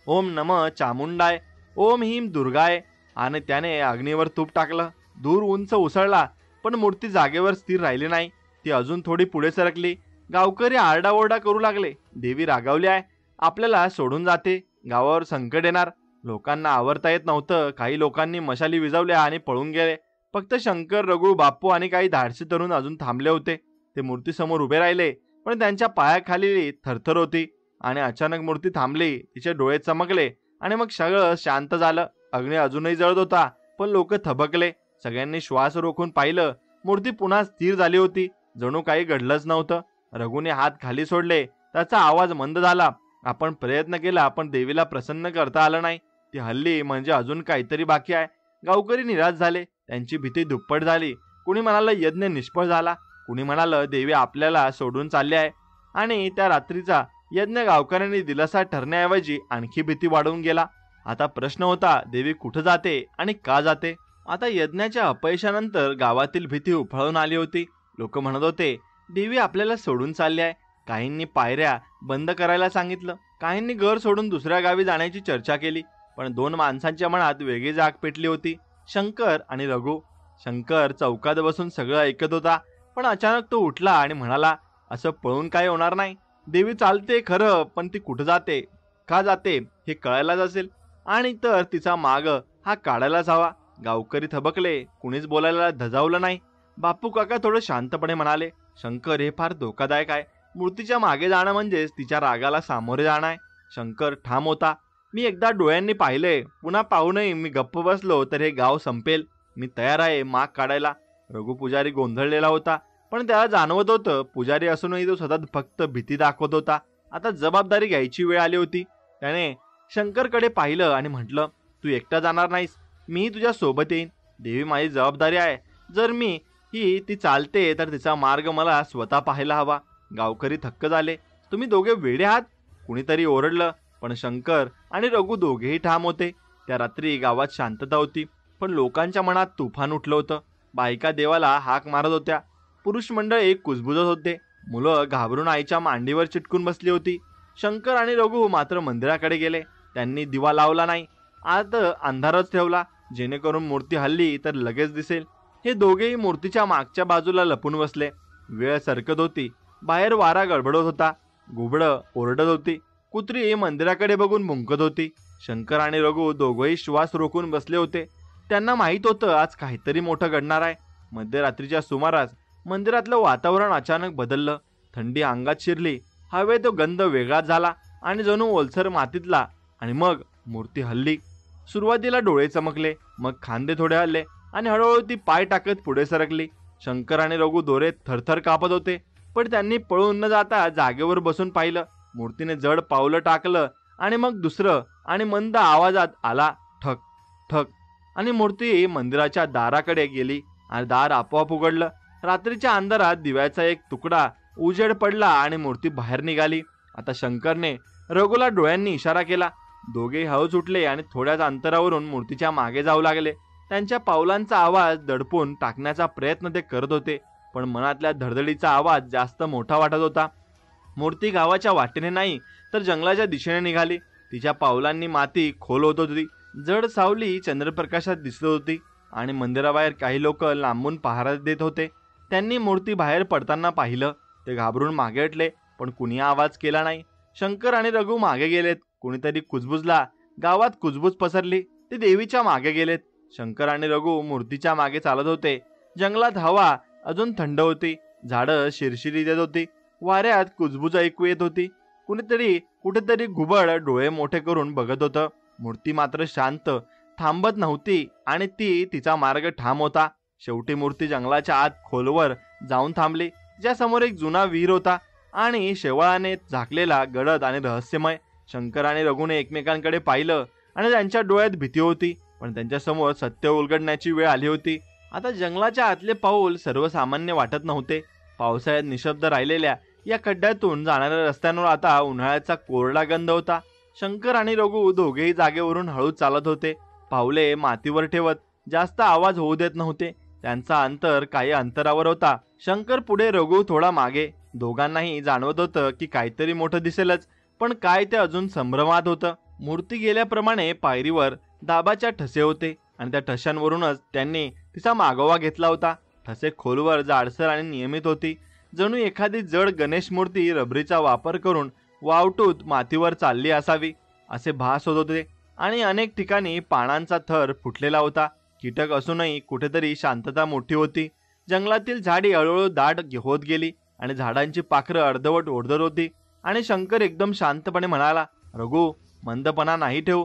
ओम नम चामुंडाय, ओम हिम दुर्गाय. आणि त्याने अग्नीवर तूप टाकलं. दूर उंच उसळला, पण मूर्ती जागेवर स्थिर राहिली नाही. ती अजून थोडी पुढे सरकली. गावकरी आरडाओरडा करू लागले, देवी रागावली आहे, आपल्याला सोडून जाते, गावावर संकट येणार. लोकांना आवरता येत नव्हतं. काही लोकांनी मशाली विझवल्या आणि पळून गेले. फक्त शंकर, रघु, बाप्पू आणि काही धाडसी तरुण अजून थांबले होते. ते मूर्तीसमोर उभे राहिले, पण त्यांच्या पायाखाली थरथर होती. आणि अचानक मूर्ती थांबली. तिचे डोळे चमकले आणि मग सगळं शांत झालं. अग्नी अजूनही जळत होता, पण लोक थबकले. सगळ्यांनी श्वास रोखून पाहिलं. मूर्ती पुन्हा स्थिर झाली होती, जणू काही घडलंच नव्हतं. रघुने हात खाली सोडले. त्याचा आवाज मंद झाला. आपण प्रयत्न केला, पण देवीला प्रसन्न करता आलं नाही. ती हल्ली म्हणजे अजून काहीतरी बाकी आहे. गावकरी निराश झाले. त्यांची भीती दुप्पट झाली. कुणी म्हणालं यज्ञ निष्फळ झाला, कुणी म्हणालं देवी आपल्याला सोडून चालली आहे. आणि त्या रात्रीचा यज्ञ गावकऱ्यांनी दिलासा ठरण्याऐवजी आणखी भीती वाढवून गेला. आता प्रश्न होता, देवी कुठं जाते आणि का जाते? आता यज्ञाच्या अपयशानंतर गावातील भीती उफाळून आली होती. लोक म्हणत होते, देवी आपल्याला सोडून चालली आहे. काहींनी पायऱ्या बंद करायला सांगितलं. काहींनी घर सोडून दुसऱ्या गावी जाण्याची चर्चा केली. पण दोन माणसांच्या मनात वेगळी जाग पेटली होती, शंकर आणि रघु. शंकर चौकात बसून सगळं ऐकत होता, पण अचानक तो उठला आणि म्हणाला, असं पळून काय होणार नाही. देवी चालते खरं, पण ती कुठं जाते, का जाते हे कळायलाच असेल, आणि तर तिचा माग हा काढायलाच हवा. गावकरी थबकले. कुणीच बोलायला धजावलं नाही. बापू काका थोडं शांतपणे म्हणाले, शंकर, हे फार धोकादायक आहे. मूर्तीच्या मागे जाणं म्हणजेच तिच्या रागाला सामोरे जाणं आहे. शंकर ठाम होता. मी एकदा डोळ्यांनी पाहिलंय, पुन्हा पाहू नये. मी गप्प बसलो तर हे गाव संपेल. मी तयार आहे माग काढायला. रघु पुजारी गोंधळलेला होता, पण त्याला जाणवत होतं पुजारी असूनही तो सतत फक्त भीती दाखवत होता. आता जबाबदारी घ्यायची वेळ आली होती. त्याने शंकरकडे पाहिलं आणि म्हटलं, तू एकटा जाणार नाहीस, मीही तुझ्या सोबत येईन. देवी माझी जबाबदारी आहे. जर ती चालते तर तिचा मार्ग मला स्वतः पाहायला हवा. गावकरी थक्क झाले. तुम्ही दोघे वेडे आहात, कुणीतरी ओरडलं. पण शंकर आणि रघु दोघेही ठाम होते. त्या रात्री गावात शांतता होती, पण लोकांच्या मनात तुफान उठलं होतं. बायका देवाला हाक मारत होत्या. पुरुष मंडळ एक कुजबुजत होते. मुलं घाबरून आईच्या मांडीवर चिटकून बसली होती. शंकर आणि रघु मात्र मंदिराकडे गेले. त्यांनी दिवा लावला नाही, आत अंधारच ठेवला, जेणेकरून मूर्ती हल्ली तर लगेच दिसेल. हे दोघेही मूर्तीच्या मागच्या बाजूला लपून बसले. वेळ सरकत होती. बाहेर वारा गडबडत होता. घुबडं ओरडत होती. कुत्री मंदिराकडे बघून भुंकत होती. शंकर आणि रघु दोघेही श्वास रोखून बसले होते. त्यांना माहित होतं आज काहीतरी मोठं घडणार आहे. मध्यरात्रीच्या सुमारास मंदिरातलं वातावरण अचानक बदललं. थंडी अंगात शिरली. हवेत तो गंध वेगळाच झाला आणि जणू ओलसर मातीतला. आणि मग मूर्ती हल्ली. सुरुवातीला डोळे चमकले, मग खांदे थोडे हल्ले आणि हळूहळू ती पाय टाकत पुढे सरकली. शंकर आणि रघु दोरे थरथर कापत होते, पण त्यांनी पळून न जाता जागेवर बसून पाहिलं. मूर्तीने जड पावलं टाकलं आणि मग दुसरं, आणि मंद आवाजात आला, ठक ठक, आणि मूर्ती मंदिराच्या दाराकडे गेली आणि दार आपोआप उघडलं. रात्रीच्या अंधारात दिव्याचा एक तुकडा उजेड पडला आणि मूर्ती बाहेर निघाली. आता शंकरने रघुला डोळ्यांनी इशारा केला. दोघे हळूच उठले आणि थोड्याच अंतरावरून मूर्तीच्या मागे जाऊ लागले. त्यांच्या पावलांचा आवाज दडपून टाकण्याचा प्रयत्न ते करत होते, पण मनातल्या धडधडीचा आवाज जास्त मोठा वाटत होता. मूर्ती गावाच्या वाटेने नाही तर जंगलाच्या दिशेने निघाली. तिच्या पावलांनी माती खोल होत होती. जड सावली चंद्रप्रकाशात दिसत होती आणि मंदिराबाहेर काही लोक लांबून पहारा देत होते. त्यांनी मूर्ती बाहेर पडताना पाहिलं. ते घाबरून मागे हटले, पण कुणी आवाज केला नाही. शंकर आणि रघु मागे गेलेत. कुणीतरी कुजबुजला. गावात कुजबुज पसरली. ते देवीच्या मागे गेलेत. शंकर आणि रघु मूर्तीच्या मागे चालत होते. जंगलात हवा अजून थंड होती. झाडं शिरशिरी देत होती. वाऱ्यात कुजबुज ऐकू येत होती. कुठेतरी घुबड डोळे मोठे करून बघत होतं. मूर्ती मात्र शांत, थांबत नव्हती आणि तिचा मार्ग ठाम होता. शेवटी मूर्ती जंगलाच्या आत खोलवर जाऊन थांबली, ज्या समोर एक जुना विहीर होता आणि शेवाळाने झाकलेला, गडद आणि रहस्यमय. शंकर आणि रघुने एकमेकांकडे पाहिलं आणि त्यांच्या डोळ्यात भीती होती, पण त्यांच्या समोर सत्य उलगडण्याची वेळ आली होती. आता जंगलाच्या आतले पाऊल सर्वसामान्य वाटत नव्हते. पावसाळ्यात निशब्द राहिलेल्या या खड्ड्यातून जाणाऱ्या रस्त्यांवर आता उन्हाळ्याचा कोरडा गंध होता. शंकर आणि रघु दोघेही जागेवरून हळूच चालत होते. पावले मातीवर ठेवत जास्त आवाज होऊ देत नव्हते. त्यांचा अंतर काही अंतरावर होता. शंकर पुढे, रघु थोडा मागे. दोघांनाही जाणवत होतं की काहीतरी मोठं दिसेलच, पण काय ते अजून संभ्रमात होतं. मूर्ती गेल्याप्रमाणे पायरीवर दाबाच्या ठसे होते आणि त्या ठशांवरूनच त्यांनी तिचा मागोवा घेतला होता. ठसे खोलवर, जाडसर आणि नियमित होती. जणू एखादी जड गणेश मूर्ती रबरीचा वापर करून वावटूत मातीवर चालली असावी असे भास होत होते. आणि अनेक ठिकाणी पानांचा थर फुटलेला होता. कीटक असूनही कुठेतरी शांतता मोठी होती. जंगलातील झाडी हळूहळू दाट होत गेली आणि झाडांची पाखरं अर्धवट ओढत होती. आणि शंकर एकदम शांतपणे म्हणाला, रघु, मंदपणा नाही ठेवू.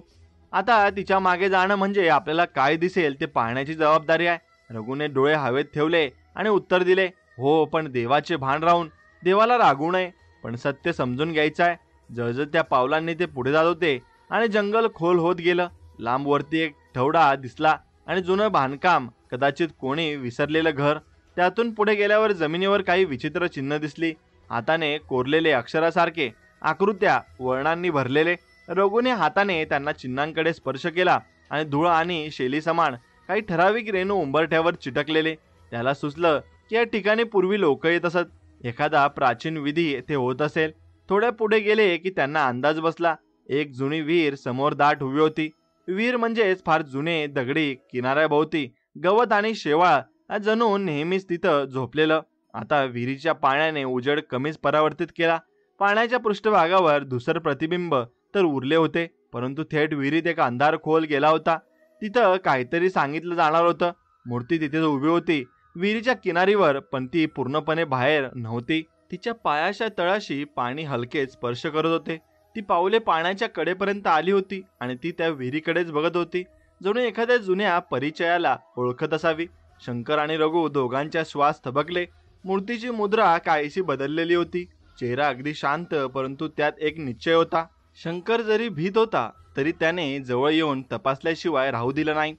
आता तिच्या मागे जाणं म्हणजे आपल्याला काय दिसेल ते पाहण्याची जबाबदारी आहे. रघुने डोळे हवेत ठेवले आणि उत्तर दिले, हो, पण देवाचे भान राहून. देवाला रागवू नये, पण सत्य समजून घ्यायचं आहे. जळजळत्या पावलांनी ते पुढे जात होते आणि जंगल खोल होत गेलं. लांब वरती एक ठवडा दिसला आणि जुनं बांधकाम, कदाचित कोणी विसरलेलं घर. त्यातून पुढे गेल्यावर जमिनीवर काही विचित्र चिन्ह दिसली. हाताने कोरलेले अक्षरासारखे आकृत्या, वर्णांनी भरलेले. रघुने हाताने त्यांना चिन्हांकडे स्पर्श केला आणि धूळ आणि शेली समान काही ठराविक रेणू उंबरठ्यावर चिटकलेले. त्याला सुचलं की या ठिकाणी पूर्वी लोक येत असत. एखादा प्राचीन विधी येथे होत असेल. थोड्या पुढे गेले की त्यांना अंदाज बसला. एक जुनी विहीर समोर दाट उभी होती. विहीर म्हणजेच फार जुने, दगडी, किनाऱ्याभोवती गवत आणि शेवाळ जणू नेहमीच तिथं झोपलेलं. आता विहिरीच्या पाण्याने उजेड कमीच परावर्तित केला. पाण्याच्या पृष्ठभागावर धुसर प्रतिबिंब तर उरले होते, परंतु थेट विहिरीत एक अंधार खोल गेला होता. तिथं काहीतरी सांगितलं जाणार होतं. मूर्ती तिथेच उभी होती विहिरीच्या किनारीवर, पण ती पूर्णपणे बाहेर नव्हती. तिच्या पायाच्या तळाशी पाणी हलके स्पर्श करत होते. ती पावले पाण्याच्या कडेपर्यंत आली होती आणि ती त्या विहिरीकडेच बघत होती, जणू एखाद्या जुन्या परिचयाला ओळखत असावी. शंकर आणि रघु दोघांच्या श्वास थबकले. मूर्तीची मुद्रा काहीशी बदललेली होती. चेहरा अगदी शांत, परंतु त्यात एक निश्चय होता. शंकर जरी भीत होता तरी त्याने जवळ येऊन तपासल्याशिवाय राहू दिलं नाही.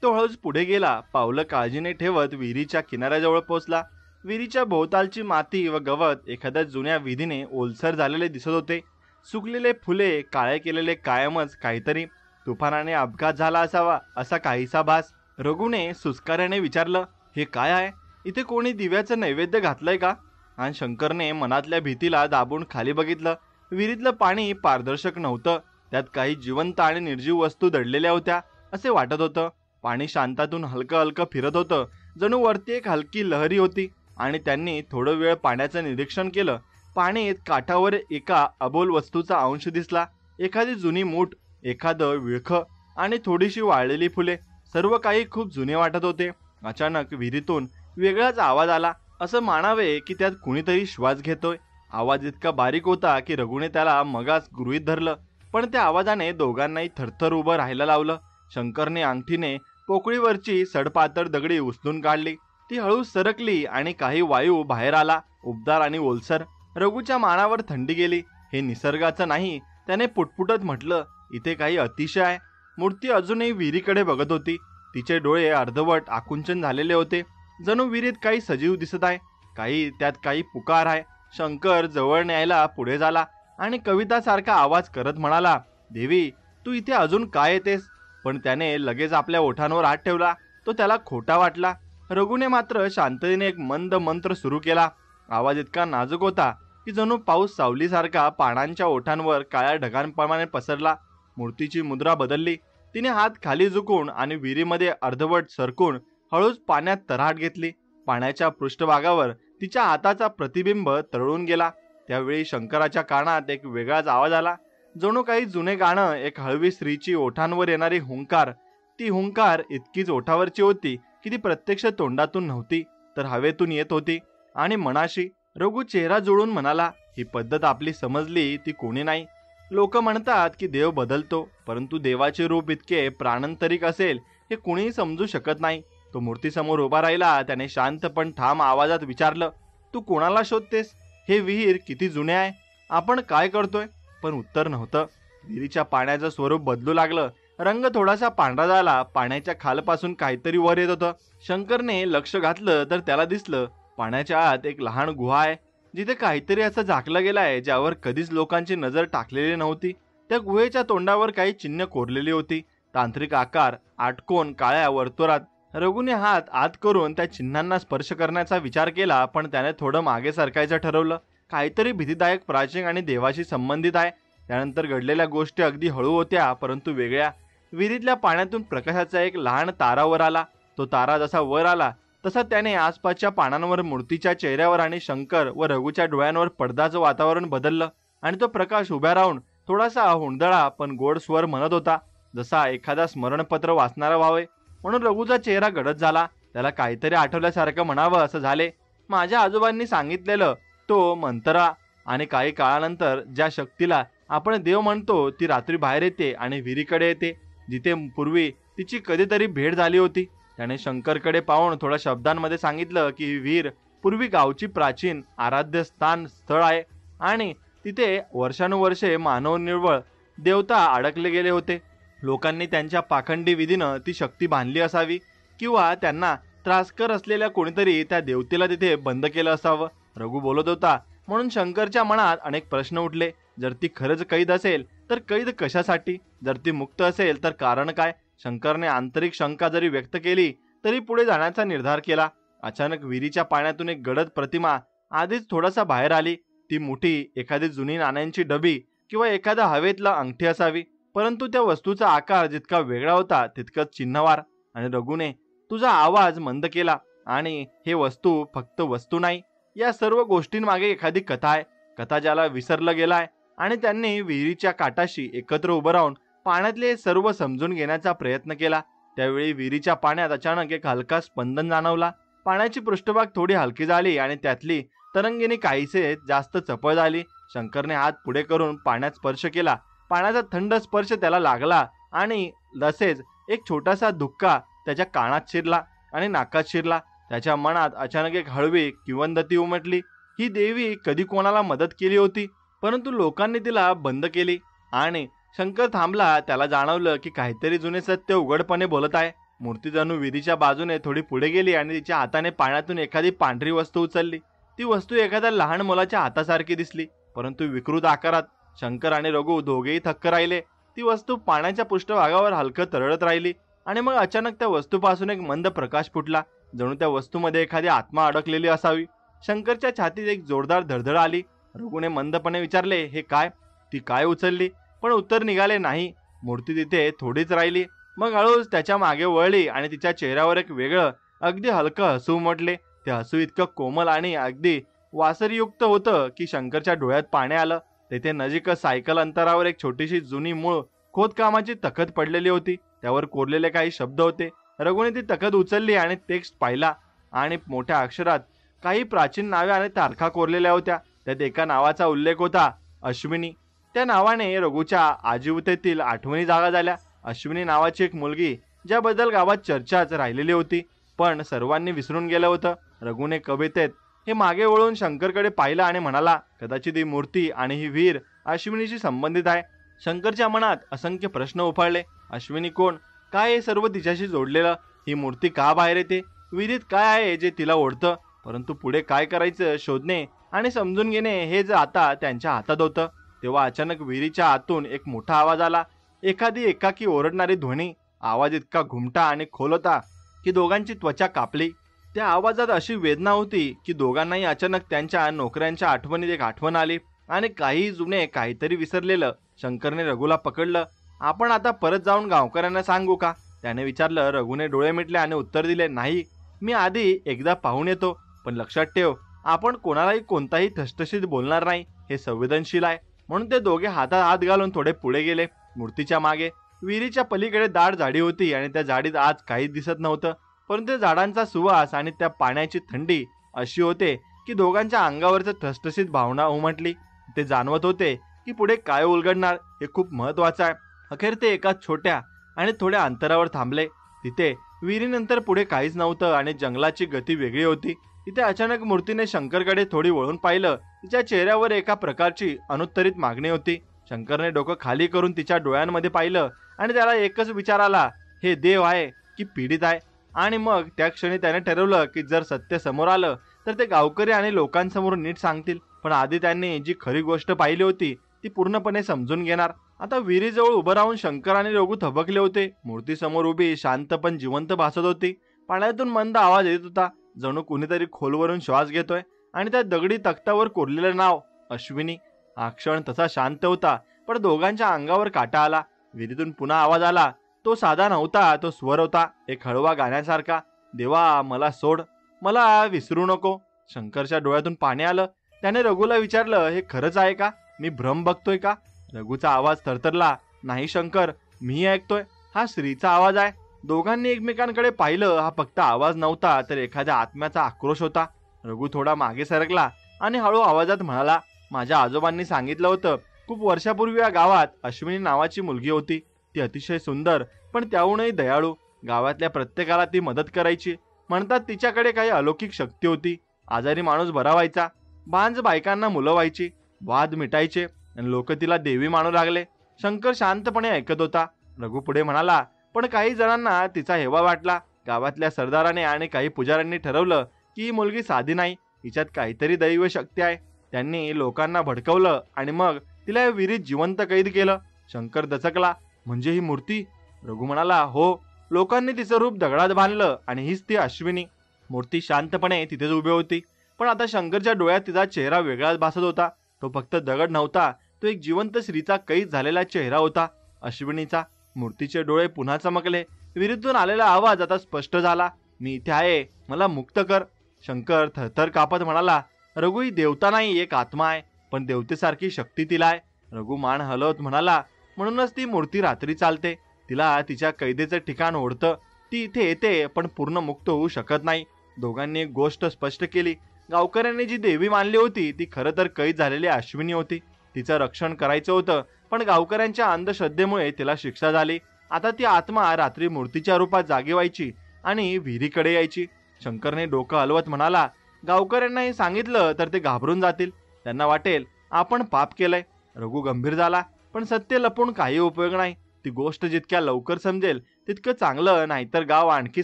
तो हळूच पुढे गेला. पावलं काळजीने ठेवत विहिरीच्या किनाऱ्याजवळ पोहोचला. विहिरीच्या भोवतालची माती व गवत एखाद्या जुन्या विधीने ओलसर झालेले दिसत होते. सुकलेले फुले, काळे केलेले कायमच काहीतरी. तुफानाने अपघात झाला असावा असा काहीसा भास. रघुने सुस्कार्याने विचारलं, हे काय आहे? इथे कोणी दिव्याचं नैवेद्य घातलंय का? आणि शंकरने मनातल्या भीतीला दाबून खाली बघितलं. विहिरीतलं पाणी पारदर्शक नव्हतं. त्यात काही जिवंत आणि निर्जीव वस्तू दडलेल्या होत्या असे वाटत होतं. पाणी शांतातून हलकं हलकं फिरत होतं, जणू वरती एक हलकी लहरी होती. आणि त्यांनी थोडं वेळ पाण्याचं निरीक्षण केलं. पाण्यात काठावर एका अबोल वस्तूचा अंश दिसला. एखादी जुनी मूठ, एखादं विळखं आणि थोडीशी वाळलेली फुले. सर्व काही खूप जुने वाटत होते. अचानक विहिरीतून वेगळाच आवाज आला. असं मानावे की त्यात कुणीतरी श्वास घेतोय. आवाज इतका बारीक होता की रघुने त्याला मगाच गृहीत धरलं, पण त्या आवाजाने दोघांनाही थरथर उभं राहायला लावलं. शंकरने अंगठीने पोकळीवरची सडपातळ दगडी उचलून काढली. ती हळू सरकली आणि काही वायू बाहेर आला, उबदार आणि ओलसर. रघुच्या मानावर थंडी गेली. हे निसर्गाचं नाही, त्याने पुटपुटत म्हटलं, इथे काही अतिशय आहे. मूर्ती अजूनही विहिरीकडे बघत होती. तिचे डोळे अर्धवट आकुंचन झालेले होते, जणू विहिरीत काही सजीव दिसत आहे, त्यात काही पुकार आहे. शंकर जवळ न्यायला पुढे झाला आणि कवितासारखा आवाज करत म्हणाला, देवी, तू इथे अजून काय येतेस? पण त्याने लगेच आपल्या ओठांवर हात ठेवला. तो त्याला खोटा वाटला. रघुने मात्र शांततेने एक मंद मंत्र सुरू केला. आवाज इतका नाजूक होता की जणू पाऊस सावलीसारखा पानांच्या ओठांवर काळ्या ढगांप्रमाणे पसरला. मूर्तीची मुद्रा बदलली. तिने हात खाली झुकून आणि विहिरीमध्ये अर्धवट सरकून हळूच पाण्यात तऱ्हाट घेतली. पाण्याच्या पृष्ठभागावर तिच्या हाताचा प्रतिबिंब तरळून गेला. त्यावेळी शंकराच्या कानात एक वेगळाच आवाज आला, जणू काही जुने गाणं, एक हळवी स्त्रीची ओठांवर येणारी हुंकार. ती हुंकार इतकीच ओठावरची होती की ती प्रत्यक्ष तोंडातून नव्हती, तर हवेतून येत होती आणि मनाशी. रघु चेहरा जुळून म्हणाला, ही पद्धत आपली समजली ती कोणी नाही. लोक म्हणतात की देव बदलतो, परंतु देवाचे रूप इतके प्राणंतरिक असेल हे कुणीही समजू शकत नाही. तो मूर्तीसमोर उभा राहिला. त्याने शांत पण ठाम आवाजात विचारलं, तू कोणाला शोधतेस? हे विहीर किती जुने आहे? आपण काय करतोय? पण उत्तर नव्हतं. विहिरीच्या पाण्याचं स्वरूप बदलू लागलं रंग थोडासा पांढरा झाला, पाण्याच्या खालपासून काहीतरी वर येत होतं. शंकरने लक्ष घातलं तर त्याला दिसलं पाण्याच्या आत एक लहान गुहा आहे, जिथे काहीतरी असं झाकलं गेलंय ज्यावर कधीच लोकांची नजर टाकलेली नव्हती. त्या गुहेच्या तोंडावर काही चिन्ह कोरलेली होती, तांत्रिक आकार, आटकोन काळ्या वर्तुळात. रघुने हात आत करून त्या चिन्हांना स्पर्श करण्याचा विचार केला, पण त्याने थोडं मागे सरकायचं ठरवलं. काहीतरी भीतीदायक, प्राचीन आणि देवाशी संबंधित आहे. त्यानंतर घडलेल्या गोष्टी अगदी हळू होत्या, परंतु वेगळ्या. विहिरीतल्या पाण्यातून प्रकाशाचा एक लहान तारा वर आला. तो तारा जसा वर आला तसा त्याने आसपासच्या पानांवर, मूर्तीच्या चेहऱ्यावर आणि शंकर व रघुच्या डोळ्यांवर पडदाचं वातावरण बदललं. आणि तो प्रकाश उभ्या राहून थोडासा हुंदडा पण गोड स्वर म्हणत होता, जसा एखादा स्मरणपत्र वाचणारा व्हावे. म्हणून रघुचा चेहरा गडद झाला. त्याला काहीतरी आठवल्यासारखं म्हणावं असं झाले. माझ्या आजोबांनी सांगितलेलं तो मंतरा, आणि काही काळानंतर ज्या शक्तीला आपण देव म्हणतो ती रात्री बाहेर येते आणि विहिरीकडे येते, जिथे पूर्वी तिची कधीतरी भेट झाली होती. त्याने शंकरकडे पाहून थोड्या शब्दांमध्ये सांगितलं की ही विहीर पूर्वी गावची प्राचीन आराध्य स्थळ आहे आणि तिथे वर्षानुवर्षे मानव निव्वळ देवता अडकले गेले होते. लोकांनी त्यांच्या पाखंडी विधीनं ती शक्ती बांधली असावी, किंवा त्यांना त्रासकर असलेल्या कोणीतरी त्या देवतेला तिथे बंद केलं असावं. रघु बोलत होता म्हणून शंकरच्या मनात अनेक प्रश्न उठले. जर ती खरंच कैद असेल तर कैद कशासाठी? जर ती मुक्त असेल तर कारण काय? शंकरने आंतरिक शंका जरी व्यक्त केली तरी पुढे जाण्याचा निर्धार केला. अचानक विहिरीच्या पाण्यातून एक गडद प्रतिमा आधीच थोडासा बाहेर आली. ती मोठी, एखादी जुनी नाण्यांची डबी किंवा एखादा हवेतला अंगठी असावी, परंतु त्या वस्तूचा आकार जितका वेगळा होता तितकंच चिन्हवार. आणि रघुने तुझा आवाज मंद केला. आणि हे वस्तू फक्त वस्तू नाही, या सर्व गोष्टींमागे एखादी कथा आहे. कथा ज्याला विसरलं गेलाय. आणि त्यांनी विहिरीच्या काठाशी एकत्र उभं राहून पाण्यातले सर्व समजून घेण्याचा प्रयत्न केला. त्यावेळी विहिरीच्या पाण्यात अचानक एक हलका स्पंदन जाणवला. पाण्याची पृष्ठभाग थोडी हलकी झाली आणि त्यातली तरंगिणी काहीसे जास्त चपळ झाली. शंकरने हात पुढे करून पाण्यात स्पर्श केला. पाण्याचा थंड स्पर्श त्याला लागला आणि तसेच एक छोटासा धुक्का त्याच्या कानात शिरला आणि नाकात शिरला. त्याच्या मनात अचानक एक हळवी किंवदंती उमटली. ही देवी कधी कोणाला मदत केली होती, परंतु लोकांनी तिला बंद केली. आणि शंकर थांबला. त्याला जाणवलं की काहीतरी जुने सत्य उघडपणे बोलत आहे. मूर्ती जणू विहिरीच्या बाजूने थोडी पुढे गेली आणि तिच्या हाताने पाण्यातून एखादी पांढरी वस्तू उचलली. ती वस्तू एखाद्या लहान मुलाच्या हातासारखी दिसली, परंतु विकृत आकारात. शंकर आणि रघु दोघेही थक्क राहिले. ती वस्तू पाण्याच्या पृष्ठभागावर हलकं तरळत राहिली आणि मग अचानक त्या वस्तूपासून एक मंद प्रकाश फुटला, जणू त्या वस्तूमध्ये एखादी आत्मा अडकलेली असावी. शंकरच्या छातीत एक जोरदार धडधड आली. रघुने मंदपणे विचारले, हे काय? ती काय उचलली? पण उत्तर निघाले नाही. मूर्ती तिथे थोडीच राहिली. मग हळूच त्याच्या मागे वळली आणि तिच्या चेहऱ्यावर एक वेगळं, अगदी हलकं हसू उमटले. ते हसू इतकं कोमल आणि अगदी वासरयुक्त होतं की शंकरच्या डोळ्यात पाणी आलं. तेथे नजीकच सायकल अंतरावर एक छोटीशी जुनी मूळ खोदकामाची तखत पडलेली होती. त्यावर कोरलेले काही शब्द होते. रघुने ती तखत उचलली आणि टेक्स्ट पाहिला, आणि मोठ्या अक्षरात काही प्राचीन नावे आणि तारखा कोरलेल्या होत्या. त्यात एका नावाचा उल्लेख होता, अश्विनी. त्या नावाने रघुच्या आजीवितेतील आठवणी जागा झाल्या. अश्विनी नावाची एक मुलगी, ज्याबद्दल गावात चर्चाच राहिलेली होती, पण सर्वांनी विसरून गेलं होतं. रघुने कवितेत हे मागे वळून शंकरकडे पाहिलं आणि म्हणाला, कदाचित ही मूर्ती आणि ही विहीर अश्विनीशी संबंधित आहे. शंकरच्या मनात असंख्य प्रश्न उफाळले. अश्विनी कोण? काय हे सर्व तिच्याशी जोडलेलं? ही मूर्ती का बाहेर येते? विहिरीत काय आहे जे तिला ओढतं? परंतु पुढे काय करायचं शोधणे आणि समजून घेणे हेच आता त्यांच्या हातात होतं. तेव्हा अचानक विहिरीच्या आतून एक मोठा आवाज आला, एखादी एकाकी ओरडणारी ध्वनी. आवाज इतका घुमटा आणि खोल होता की दोघांची त्वचा कापली. त्या आवाजात अशी वेदना होती की दोघांनाही अचानक त्यांच्या नोकऱ्यांच्या आठवणीत एक आठवण आली आणि काही जुने, काहीतरी विसरलेलं. शंकरने रघुला पकडलं. आपण आता परत जाऊन गावकऱ्यांना सांगू का? त्याने विचारलं. रघुने डोळे मिटले आणि उत्तर दिले, नाही, मी आधी एकदा पाहून येतो. पण लक्षात ठेव, आपण कोणालाही कोणताही ठसठशीत बोलणार नाही. हे संवेदनशील आहे. म्हणून ते दोघे हातात हात घालून थोडे पुढे गेले. मूर्तीच्या मागे विहिरीच्या पलीकडे दाट झाडी होती आणि त्या झाडीत आज काहीच दिसत नव्हतं, परंतु त्या झाडांचा सुवास आणि त्या पाण्याची थंडी अशी होते की दोघांच्या अंगावरचं ठसठशीत भावना उमटली. ते जाणवत होते की पुढे काय उलगडणार हे खूप महत्वाचं आहे. अखेर ते एका छोट्या आणि थोड्या अंतरावर थांबले. तिथे विहिरीनंतर पुढे काहीच नव्हतं आणि जंगलाची गती वेगळी होती. तिथे अचानक मूर्तीने शंकरकडे थोडी वळून पाहिलं. तिच्या चेहऱ्यावर एका प्रकारची अनुत्तरित मागणी होती. शंकरने डोकं खाली करून तिच्या डोळ्यांमध्ये पाहिलं आणि त्याला एकच विचार आला, हे देव आहे की पीडित आहे. आणि मग त्या क्षणी त्याने ठरवलं की जर सत्य समोर आलं तर ते गावकरी आणि लोकांसमोर नीट सांगतील, पण आधी त्यांनी जी खरी गोष्ट पाहिली होती ती पूर्णपणे समजून घेणार. आता विहिरीजवळ उभं राहून शंकर आणि रघु थबकले होते. मूर्ती समोर उभी शांत पण जिवंत भासत होती. पाण्यातून मंद आवाज येत होता, जणू कुणीतरी खोलवरून श्वास घेतोय. आणि त्या दगडी तख्तावर कोरलेलं नाव अश्विनी. हा क्षण तसा शांत होता, पण दोघांच्या अंगावर काटा आला. विहिरीतून पुन्हा आवाज आला. तो साधा नव्हता, तो स्वर होता, एक हळवा गाण्यासारखा. देवा मला सोड, मला विसरू नको. शंकरच्या डोळ्यातून पाणी आलं. त्याने रघुला विचारलं, हे खरंच आहे का? मी भ्रम बघतोय का? रघुचा आवाज थरथरला. नाही शंकर, मी ऐकतोय, हा श्रीचा आवाज आहे. दोघांनी एकमेकांकडे पाहिलं. हा फक्त आवाज नव्हता तर एखाद्या आत्म्याचा आक्रोश होता. रघु थोडा मागे सरकला आणि हळू आवाजात म्हणाला, माझ्या आजोबांनी सांगितलं होतं, खूप वर्षापूर्वी या गावात अश्विनी नावाची मुलगी होती. ती अतिशय सुंदर पण त्याहूनही दयाळू. गावातल्या प्रत्येकाला ती मदत करायची. म्हणतात तिच्याकडे काही अलौकिक शक्ती होती. आजारी माणूस बरा व्हायचा, बांज बायकांना मुलं व्हायची, वाद मिटायचे आणि लोक तिला देवी मानू लागले. शंकर शांतपणे ऐकत होता. रघु पुढे म्हणाला, पण काही जणांना तिचा हेवा वाटला. गावातल्या सरदाराने आणि काही पुजाऱ्यांनी ठरवलं की ही मुलगी साधी नाही, हिच्यात काहीतरी दैव शक्ती आहे. त्यांनी लोकांना भडकवलं आणि मग तिला या विहिरीत जिवंत कैद केलं. शंकर दचकला, म्हणजे ही मूर्ती? रघु म्हणाला, हो, लोकांनी तिचं रूप दगडात बांधलं आणि हीच ती अश्विनी. मूर्ती शांतपणे तिथेच उभी होती, पण आता शंकरच्या डोळ्यात तिचा चेहरा वेगळाच भासत होता. तो फक्त दगड नव्हता, तो एक जिवंत स्त्रीचा कैद झालेला चेहरा होता, अश्विनीचा. मूर्तीचे डोळे पुन्हा चमकले. विहिरीतून आलेला आवाज आता स्पष्ट झाला, मी इथे आहे, मला मुक्त कर. शंकर थरथर कापत म्हणाला, रघु ही देवता नाही, एक आत्मा आहे, पण देवतेसारखी शक्ती तिला आहे. रघु मान हलवत म्हणाला, म्हणूनच ती मूर्ती रात्री चालते. तिला तिच्या कैदेचं ठिकाण ओढतं. ती इथे येते पण पूर्ण मुक्त होऊ शकत नाही. दोघांनी एक गोष्ट स्पष्ट केली. गावकऱ्यांनी जी देवी मानली होती ती खरं तर कैद झालेली अश्विनी होती. तिचं रक्षण करायचं होतं, पण गावकऱ्यांच्या अंधश्रद्धेमुळे तिला शिक्षा झाली. आता ती आत्मा रात्री मूर्तीच्या रूपात जागी व्हायची आणि विहिरीकडे यायची. शंकरने डोकं हलवत म्हणाला, गावकऱ्यांना हे सांगितलं तर ते घाबरून जातील, त्यांना वाटेल आपण पाप केलंय. रघु गंभीर झाला, पण सत्य लपवून काही उपयोग नाही. ती गोष्ट जितक्या लवकर समजेल तितकं चांगलं, नाहीतर गाव आणखी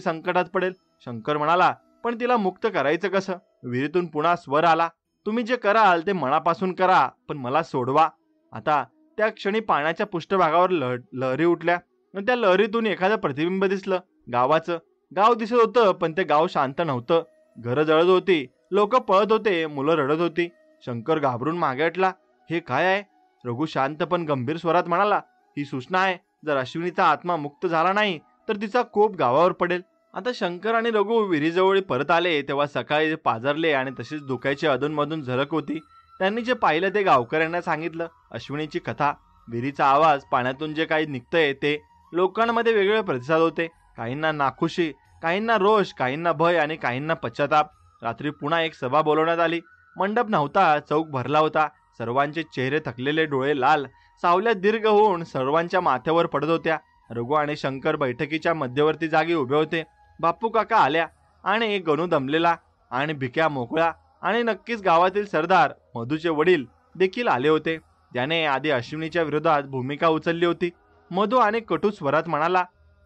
संकटात पडेल. शंकर म्हणाला, पण तिला मुक्त करायचं कसं? विहिरीतून पुन्हा स्वर आला, तुम्ही जे कराल ते मनापासून करा, पण मला सोडवा. आता त्या क्षणी पाण्याच्या पृष्ठभागावर लहरी उठल्या. त्या लहरीतून एखादं प्रतिबिंब दिसलं, गावाचं. गाव दिसत होतं, पण ते गाव शांत नव्हतं. घरं जळत होती, लोक पळत होते, मुलं रडत होती. शंकर घाबरून मागे हटला, हे काय आहे? रघु शांत पण गंभीर स्वरात म्हणाला, ही सूचना आहे. जर अश्विनीचा आत्मा मुक्त झाला नाही तर तिचा कोप गावावर पडेल. आता शंकर आणि रघु विहिरीजवळ परत आले तेव्हा सकाळी पाझरले आणि तशीच धुक्याची अधूनमधून झलक होती. त्यांनी जे पाहिलं ते गावकऱ्यांना सांगितलं. अश्विनीची कथा, विहिरीचा आवाज, पाण्यातून जे काही निघतंय ते. लोकांमध्ये वेगवेगळे प्रतिसाद होते. काहींना नाखुशी, काहींना रोष, काहींना भय आणि काहींना पश्चाताप. रात्री पुन्हा एक सभा बोलवण्यात आली. मंडप नव्हता, चौक भरला होता. सर्वांचे चेहरे थकलेले, डोळे लाल, सावल्या दीर्घ होऊन सर्वांच्या माथ्यावर पडत होत्या. रघु आणि शंकर बैठकीच्या मध्यवर्ती जागी उभे होते. बाप्पू काका आल्या आणि गणू दमलेला आणि भिक्या मोकळा आणि नक्कीच गावातील सरदार मधूचे वडील देखील आले होते, ज्याने आधी अश्विनीच्या विरोधात भूमिका उचलली होती. मधू आणि कटू स्वरात म्हणाला,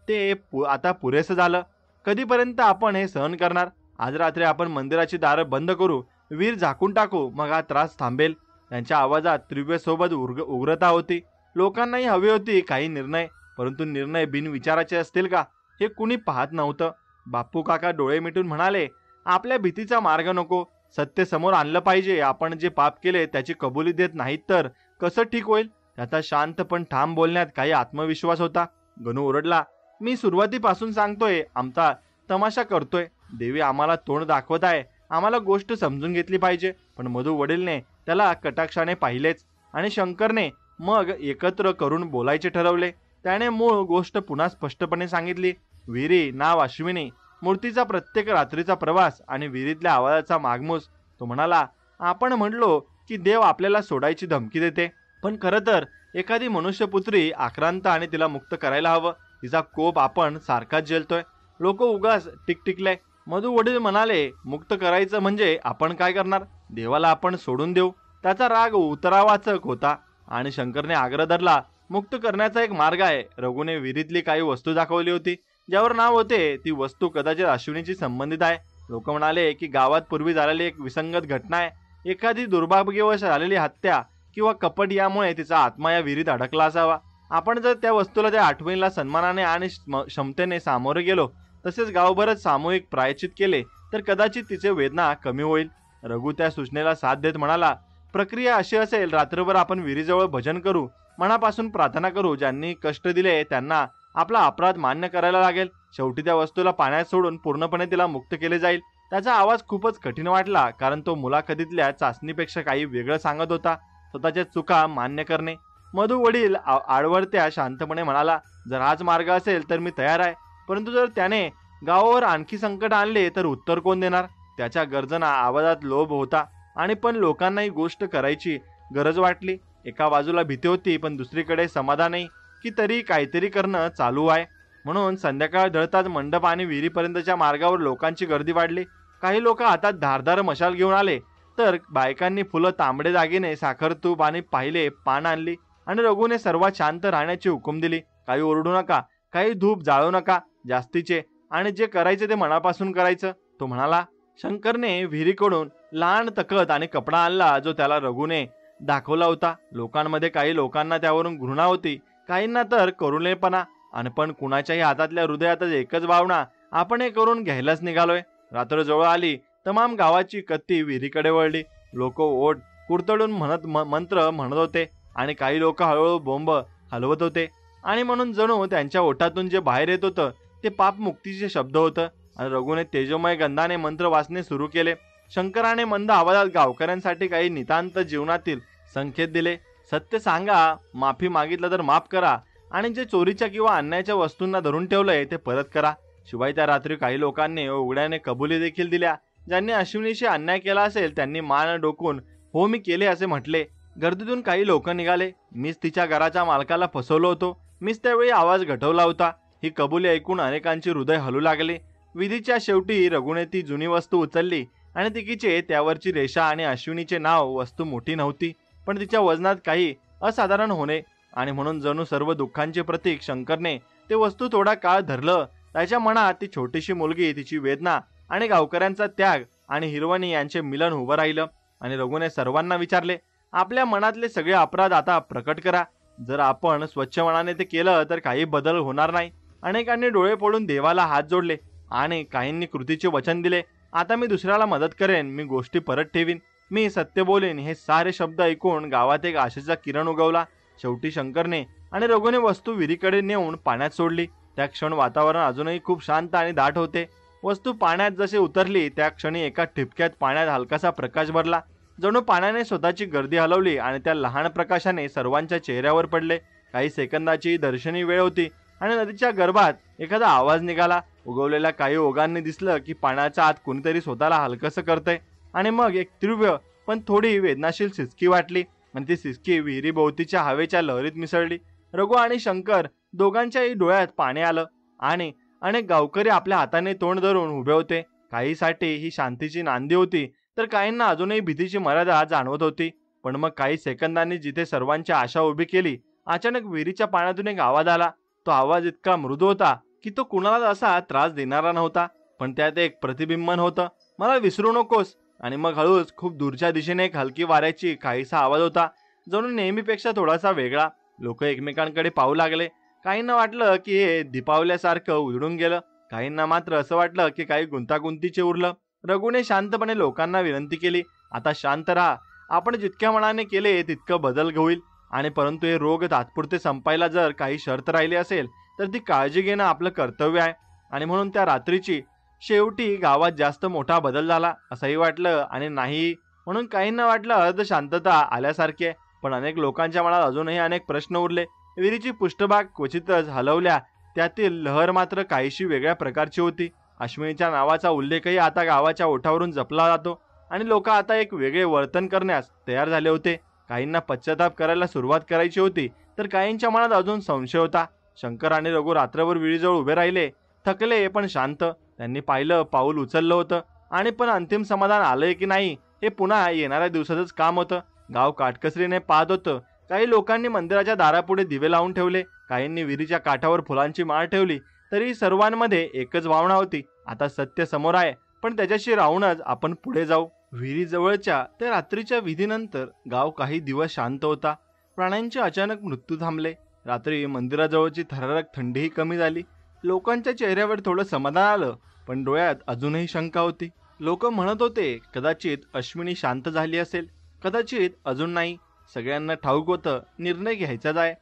ते आता पुरेसं झालं. कधीपर्यंत आपण हे सहन करणार? आज रात्री आपण मंदिराची दारं बंद करू, वीर झाकून टाकू, मग हा त्रास थांबेल. त्यांच्या आवाजात तीव्रतेसोबत उग्रता होती. लोकांनाही हवी होती काही निर्णय, परंतु निर्णय बिनविचाराचे असतील का हे कुणी पाहत नव्हतं. बाप्पू काका डोळे मिटून म्हणाले, आपल्या भीतीचा मार्ग नको, सत्य समोर आणलं पाहिजे. आपण जे पाप केले त्याची कबुली देत नाहीत तर कसं ठीक होईल? त्याचा शांत पण ठाम बोलण्यात काही आत्मविश्वास होता. गणू ओरडला, मी सुरुवातीपासून सांगतोय, आमचा तमाशा करतोय. देवी आम्हाला तोंड दाखवत आहे, आम्हाला गोष्ट समजून घेतली पाहिजे. पण मधू वडीलने त्याला कटाक्षाने पाहिलेच आणि शंकरने मग एकत्र करून बोलायचे ठरवले. त्याने मूळ गोष्ट पुन्हा स्पष्टपणे सांगितली. विहिरी, नाव अश्विनी, मूर्तीचा प्रत्येक रात्रीचा प्रवास आणि विहिरीतल्या आवाजाचा मागमूस. तो म्हणाला, आपण म्हणलो की देव आपल्याला सोडायची धमकी देते, पण खरं तर एखादी मनुष्यपुत्री आक्रांत आणि तिला मुक्त करायला हवं. तिचा कोप आपण सारखाच झेलतोय. लोक उगाच टिकटिकले. मधू वडील म्हणाले, मुक्त करायचं म्हणजे आपण काय करणार? देवाला आपण सोडून देऊ? त्याचा राग उतरावाचक होता आणि शंकरने आग्रह धरला, मुक्त करण्याचा एक मार्ग आहे. रघुने विहिरीतली काही वस्तू दाखवली होती, ज्यावर नाव होते. ती वस्तू कदाचित अश्विनीची संबंधित आहे. लोक म्हणाले की गावात पूर्वी झालेली एक विसंगत घटना आहे. एखादी दुर्भाग्यवश झालेली हत्या किंवा कपट यामुळे तिचा आत्मा या विहिरीत अडकला असावा. आपण जर त्या वस्तूला त्या आठवणीला सन्मानाने आणि क्षमतेने सामोरे गेलो, तसेच गावभरात सामूहिक प्रायश्चित केले, तर कदाचित तिचे वेदना कमी होईल. रघु त्या सूचनेला साथ देत म्हणाला, प्रक्रिया अशी असेल, रात्रभर आपण विहिरीजवळ भजन करू, मनापासून प्रार्थना करू. ज्यांनी कष्ट दिले त्यांना आपला अपराध मान्य करायला लागेल. शेवटी त्या वस्तूला पाण्यात सोडून पूर्णपणे तिला मुक्त केले जाईल. त्याचा आवाज खूपच कठीण वाटला, कारण तो मुलाखतीतल्या चाचणीपेक्षा काही वेगळं सांगत होता. स्वतःच्या चुका मान्य करणे. मधू वडील आडवरत्या शांतपणे म्हणाला, जर हाच मार्ग असेल तर मी तयार आहे, परंतु जर त्याने गावावर आणखी संकट आणले तर उत्तर कोण देणार? त्याच्या गर्जना आवाजात लोभ होता, आणि पण लोकांना ही गोष्ट करायची गरज वाटली. एका बाजूला भीती होती, पण दुसरीकडे समाधानही की तरी काहीतरी करणं चालू आहे. म्हणून संध्याकाळ ढळताच मंडप आणि विहिरीपर्यंतच्या मार्गावर लोकांची गर्दी वाढली. काही लोक हातात धारदार मशाल घेऊन आले, तर बायकांनी फुलं, तांबडे दागिने, साखर, तूप आणि पाहिले पान आणली. आणि रघुने सर्वात शांत राहण्याची हुकूम दिली. काही ओरडू नका, काही धूप जाळू नका, जास्तीचे, आणि जे करायचे ते मनापासून करायचं, तो म्हणाला. शंकरने विहिरीकडून लहान तकत आणि कपडा आणला, जो त्याला रघुने दाखवला होता. लोकांमध्ये काही लोकांना त्यावरून घृणा होती, काहींना तर करुणेपणा, आणि पण कुणाच्याही हातातल्या हृदयातच एकच भावना, आपण हे करून घ्यायलाच निघालोय. रात्र जवळ आली. तमाम गावाची कत्ती विहिरीकडे वळली. लोक ओठ कुरतडून मंत्र म्हणत होते, आणि काही लोक हळूहळू बोंब हलवत होते. आणि म्हणून जणू त्यांच्या ओठातून जे बाहेर येत होतं ते पापमुक्तीचे शब्द होतं. आणि रघुने तेजोमय गंधाने मंत्र वाचणे सुरू केले. शंकराने मंद आवाजात गावकऱ्यांसाठी काही नितांत जीवनातील संकेत दिले. सत्य सांगा, माफी मागितलं तर माफ करा, आणि जे चोरीच्या किंवा अन्यायाच्या वस्तूंना धरून ठेवलंय ते परत करा. शिवाय त्या रात्री काही लोकांनी उघड्याने कबुली देखील दिल्या. ज्यांनी अश्विनीशी अन्याय केला असेल त्यांनी मान डोकून हो मी केले असे म्हटले. गर्दीतून काही लोक निघाले. मीच तिच्या घराच्या मालकाला फसवलो होतो, मीच त्यावेळी आवाज घटवला होता. ही कबुली ऐकून अनेकांची हृदय हलू लागले. विधीच्या शेवटी रघुने ती जुनी वस्तू उचलली, आणि तिकीचे त्यावरची रेषा आणि अश्विनीचे नाव. वस्तू मोठी नव्हती, पण तिच्या वजनात काही असाधारण होणे, आणि म्हणून जणू सर्व दुःखांचे प्रतीक शंकरने ते वस्तू थोडा काळ धरलं. त्याच्या मनात ती छोटीशी मुलगी, तिची वेदना, आणि गावकऱ्यांचा त्याग आणि हिरवणी यांचे मिलन उभं राहिलं. आणि रघुने सर्वांना विचारले, आपल्या मनातले सगळे अपराध आता प्रकट करा. जर आपण स्वच्छ मनाने ते केलं तर काही बदल होणार नाही. अनेकांनी डोळे फोडून देवाला हात जोडले, आणि काहींनी कृतीचे वचन दिले. आता मी दुसऱ्याला मदत करेन, मी गोष्टी परत ठेवीन, मी सत्य बोलेन. हे सारे शब्द ऐकून गावात एक आशेचा किरण उगवला. शेवटी शंकरने आणि रघुने वस्तू विहिरीकडे नेऊन पाण्यात सोडली. त्या क्षण वातावरण अजूनही खूप शांत आणि दाट होते. वस्तू पाण्यात जसे उतरली त्या क्षणी एका ठिपक्यात पाण्यात हलकासा प्रकाश भरला. जणू पाण्याने स्वतःची गर्दी हलवली, आणि त्या लहान प्रकाशाने सर्वांच्या चेहऱ्यावर पडले. काही सेकंदाची दर्शनी वेळ होती, आणि नदीच्या गर्भात एखादा आवाज निघाला. उगवलेल्या काही ओघांनी दिसलं की पाण्याच्या आत कोणीतरी स्वतःला हलकसं करतंय. आणि मग एक तीव्र पण थोडी वेदनाशील सिसकी वाटली, आणि ती सिसकी विहिरीभोवतीच्या हवेच्या लहरीत मिसळली. रघु आणि शंकर दोघांच्याही डोळ्यात पाणी आलं, आणि अनेक गावकरी आपल्या हाताने तोंड धरून उभे होते. काहीसाठी ही शांतीची नांदी होती, तर काहींना अजूनही भीतीची मर्यादा जाणवत होती. पण मग काही सेकंदांनी जिथे सर्वांची आशा उभी केली, अचानक विहिरीच्या पाण्यातून एक आवाज आला. तो आवाज इतका मृदू होता की तो कुणालाच असा त्रास देणारा नव्हता, पण त्यात एक प्रतिबिंबन होतं, मला विसरू नकोस. आणि मग हळूच खूप दूरच्या दिशेने एक हलकी वाऱ्याची काहीसा आवाज होता, जणू नेहमीपेक्षा थोडासा वेगळा. लोक एकमेकांकडे पाहू लागले. काहींना वाटलं की हे दीपावल्यासारखं उजळून गेलं, काहींना मात्र असं वाटलं की काही गुंतागुंतीचे उरलं. रघुने शांतपणे लोकांना विनंती केली, आता शांत राहा. आपण जितक्या मनाने केले तितकं बदल होईल. आणि परंतु हे रोग तात्पुरते संपायला जर काही शर्त राहिली असेल तर ती काळजी घेणं आपलं कर्तव्य आहे. आणि म्हणून त्या रात्रीची शेवटी गावात जास्त मोठा बदल झाला असंही वाटलं, आणि नाही म्हणून काहींना वाटलं अर्ध शांतता आल्यासारखे. पण अनेक लोकांच्या मनात अजूनही अनेक प्रश्न उरले. विहिरीची पृष्ठभाग क्वचितच हलवल्या, त्यातील लहर मात्र काहीशी वेगळ्या प्रकारची होती. अश्विनीच्या नावाचा उल्लेखही आता गावाच्या ओठावरून जपला जातो, आणि लोक आता एक वेगळे वर्तन करण्यास तयार झाले होते. काहींना पश्चाताप करायला सुरुवात करायची होती, तर काहींच्या मनात अजून संशय होता. शंकर आणि रघु रात्रभर विहिरीजवळ उभे राहिले, थकले पण शांत. त्यांनी पाहिलं, पाऊल उचललं होतं, आणि पण अंतिम समाधान आलंय की नाही हे पुन्हा येणाऱ्या दिवसातच काम होतं. गाव काटकसरीने पाहत होतं. काही लोकांनी मंदिराच्या दारापुढे दिवे लावून ठेवले, काहींनी विहिरीच्या काठावर फुलांची माळ ठेवली, तरी सर्वांमध्ये एकच भावना होती, आता सत्य समोर आहे, पण त्याच्याशी राहूनच आपण पुढे जाऊ. विहिरीजवळच्या त्या रात्रीच्या विधीनंतर गाव काही दिवस शांत होता. प्राण्यांचे अचानक मृत्यू थांबले. रात्री मंदिराजवळची थरारक थंडीही कमी झाली. लोकांच्या चेहऱ्यावर थोडं समाधान आलं, पण डोळ्यात अजूनही शंका होती. लोक म्हणत होते कदाचित अश्विनी शांत झाली असेल, कदाचित अजून नाही. सगळ्यांना ठाऊक होतं निर्णय घ्यायचाच आहे.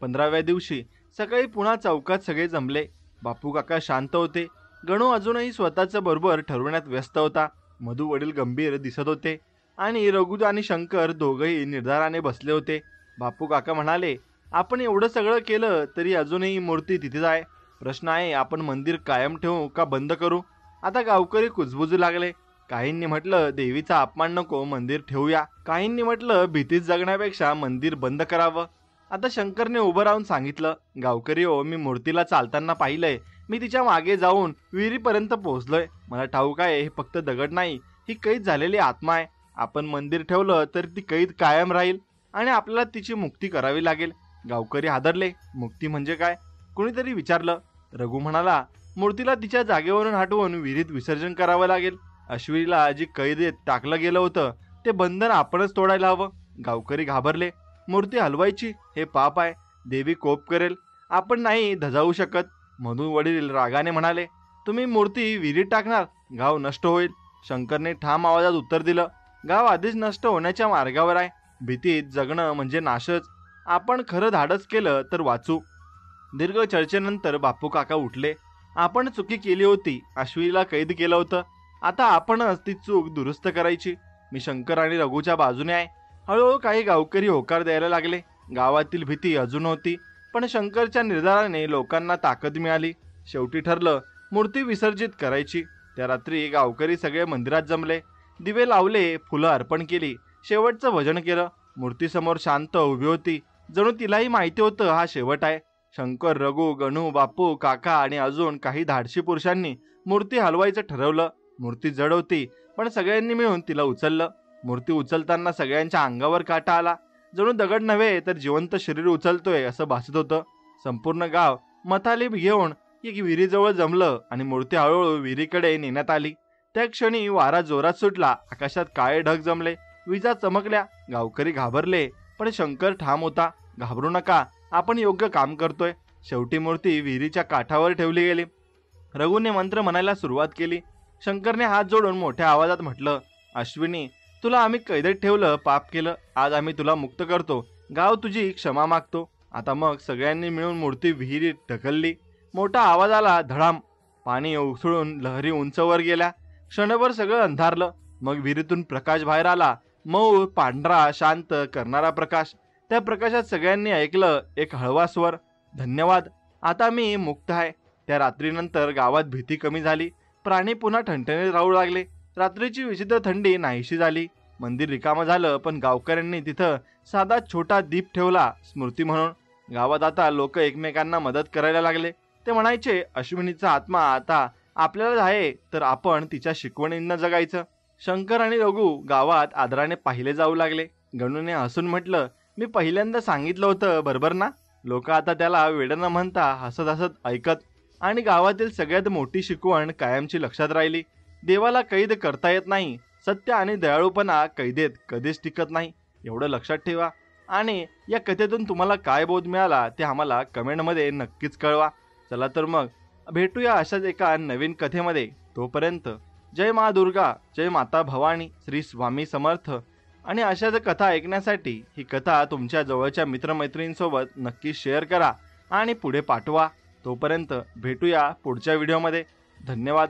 15व्या दिवशी सकाळी पुन्हा चौकात सगळे जमले. बापू काका शांत होते. गणू अजूनही स्वतःचं बरोबर ठरवण्यात व्यस्त होता. मधू वडील गंभीर दिसत होते आणि रघु आणि शंकर दोघंही निर्धाराने बसले होते. बापू काका म्हणाले, आपण एवढं सगळं केलं तरी अजूनही मूर्ती तिथेच आहे. प्रश्न आहे, आपण मंदिर कायम ठेवू का बंद करू? आता गावकरी कुजबुजू लागले. काहींनी म्हटलं देवीचा अपमान नको, मंदिर ठेवूया. काहींनी म्हटलं भीतीत जगण्यापेक्षा मंदिर बंद करावं. आता शंकरने उभं राहून सांगितलं, गावकरी हो, मी मूर्तीला चालताना पाहिलंय. मी तिच्या मागे जाऊन विहिरीपर्यंत पोहोचलोय. मला ठाऊक आहे हे फक्त दगड नाही, ही कैद झालेली आत्मा आहे. आपण मंदिर ठेवलं तर ती कैद कायम राहील आणि आपल्याला तिची मुक्ती करावी लागेल. गावकरी हादरले. मुक्ती म्हणजे काय? कुणीतरी विचारलं. रघु म्हणाला, मूर्तीला तिच्या जागेवरून हटवून विहिरीत विसर्जन करावं लागेल. अश्विनीला जी कैदेत टाकलं गेलं होतं ते बंधन आपणच तोडायला हवं. गावकरी घाबरले. मूर्ती हलवायची हे पाप आहे, देवी कोप करेल, आपण नाही धजावू शकत. मधू वडील रागाने म्हणाले, तुम्ही मूर्ती विहिरीत टाकणार, गाव नष्ट होईल. शंकरने ठाम आवाजात उत्तर दिलं, गाव आधीच नष्ट होण्याच्या मार्गावर आहे. भीतीत जगणं म्हणजे नाशच. आपण खरं धाडस केलं तर वाचू. दीर्घ चर्चेनंतर बापू काका उठले. आपण चुकी केली होती, अश्विनीला कैद केलं होतं. आता आपणच ती चूक दुरुस्त करायची. मी शंकर आणि रघुच्या बाजूने आहे. हळूहळू काही गावकरी होकार द्यायला लागले. गावातील भीती अजून होती, पण शंकरच्या निर्धाराने लोकांना ताकद मिळाली. शेवटी ठरलं मूर्ती विसर्जित करायची. त्या रात्री गावकरी सगळे मंदिरात जमले. दिवे लावले, फुलं अर्पण केली, शेवटचं भजन केलं. मूर्तीसमोर शांत उभी होती, जणू तिलाही माहिती होतं हा शेवट आहे. शंकर, रघु, गणू, बापू काका आणि अजून काही धाडशी पुरुषांनी मूर्ती हलवायचं ठरवलं. मूर्ती जड होती, पण सगळ्यांनी मिळून तिला उचललं. मूर्ती उचलताना सगळ्यांच्या अंगावर काटा आला. जणू दगड नव्हे तर जिवंत शरीर उचलतोय असं भासत होतं. संपूर्ण गाव मथाली घेऊन एक विहिरीजवळ जमलं आणि मूर्ती हळूहळू विहिरीकडे नेण्यात आली. त्या क्षणी वारा जोरात सुटला. आकाशात काळे ढग जमले, विजा चमकल्या. गावकरी घाबरले, पण शंकर ठाम होता. घाबरू नका, आपण योग्य काम करतोय. शेवटी मूर्ती विहिरीच्या काठावर ठेवली गेली. रघुने मंत्र म्हणायला सुरुवात केली. शंकरने हात जोडून मोठ्या आवाजात म्हटलं, अश्विनी, तुला आम्ही कैदेत ठेवलं, पाप केलं. आज आम्ही तुला मुक्त करतो. गाव तुझी क्षमा मागतो. आता मग सगळ्यांनी मिळून मूर्ती विहिरीत ढकलली. मोठा आवाज आला, धडाम. पाणी उसळून लहरी उंचवर गेल्या. क्षणभर सगळं अंधारलं. मग विहिरीतून प्रकाश बाहेर आला. मऊ, पांढरा, शांत करणारा प्रकाश. त्या प्रकाशात सगळ्यांनी ऐकलं एक हळवा स्वर, धन्यवाद, आता मी मुक्त आहे. त्या रात्रीनंतर गावात भीती कमी झाली. प्राणी पुन्हा ठणठणीत राहू लागले. रात्रीची विचित्र थंडी नाहीशी झाली. मंदिर रिकामं झालं, पण गावकऱ्यांनी तिथं साधा छोटा दीप ठेवला स्मृती म्हणून. गावात आता लोक एकमेकांना मदत करायला लागले. ते म्हणायचे, अश्विनीचा आत्मा आता आपल्याला आहे, तर आपण तिच्या शिकवणींना जगायचं. शंकर आणि रघु गावात आदराने पाहिले जाऊ लागले. गणूने हसून म्हटलं, मी पहिल्यांदा सांगितलं होतं बरोबर ना? लोक आता त्याला वेडं न म्हणता हसत हसत ऐकत. आणि गावातील सगळ्यात मोठी शिकवण कायमची लक्षात राहिली. देवाला कैद करता येत नाही. सत्य आणि दयाळूपणा कैदेत कधीच टिकत नाही, एवढं लक्षात ठेवा. आणि या कथेतून तुम्हाला काय बोध मिळाला ते आम्हाला कमेंटमध्ये नक्कीच कळवा. चला तर मग भेटूया अशाच एका नवीन कथेमध्ये. तोपर्यंत जय मा दुर्गा, जय माता भवानी, श्री स्वामी समर्थ. आणि अशाच कथा ऐकण्यासाठी ही कथा तुमच्या जवळच्या मित्रमैत्रिणींसोबत नक्की शेअर करा आणि पुढे पाठवा. तोपर्यंत भेटूया पुढच्या व्हिडिओमध्ये. धन्यवाद.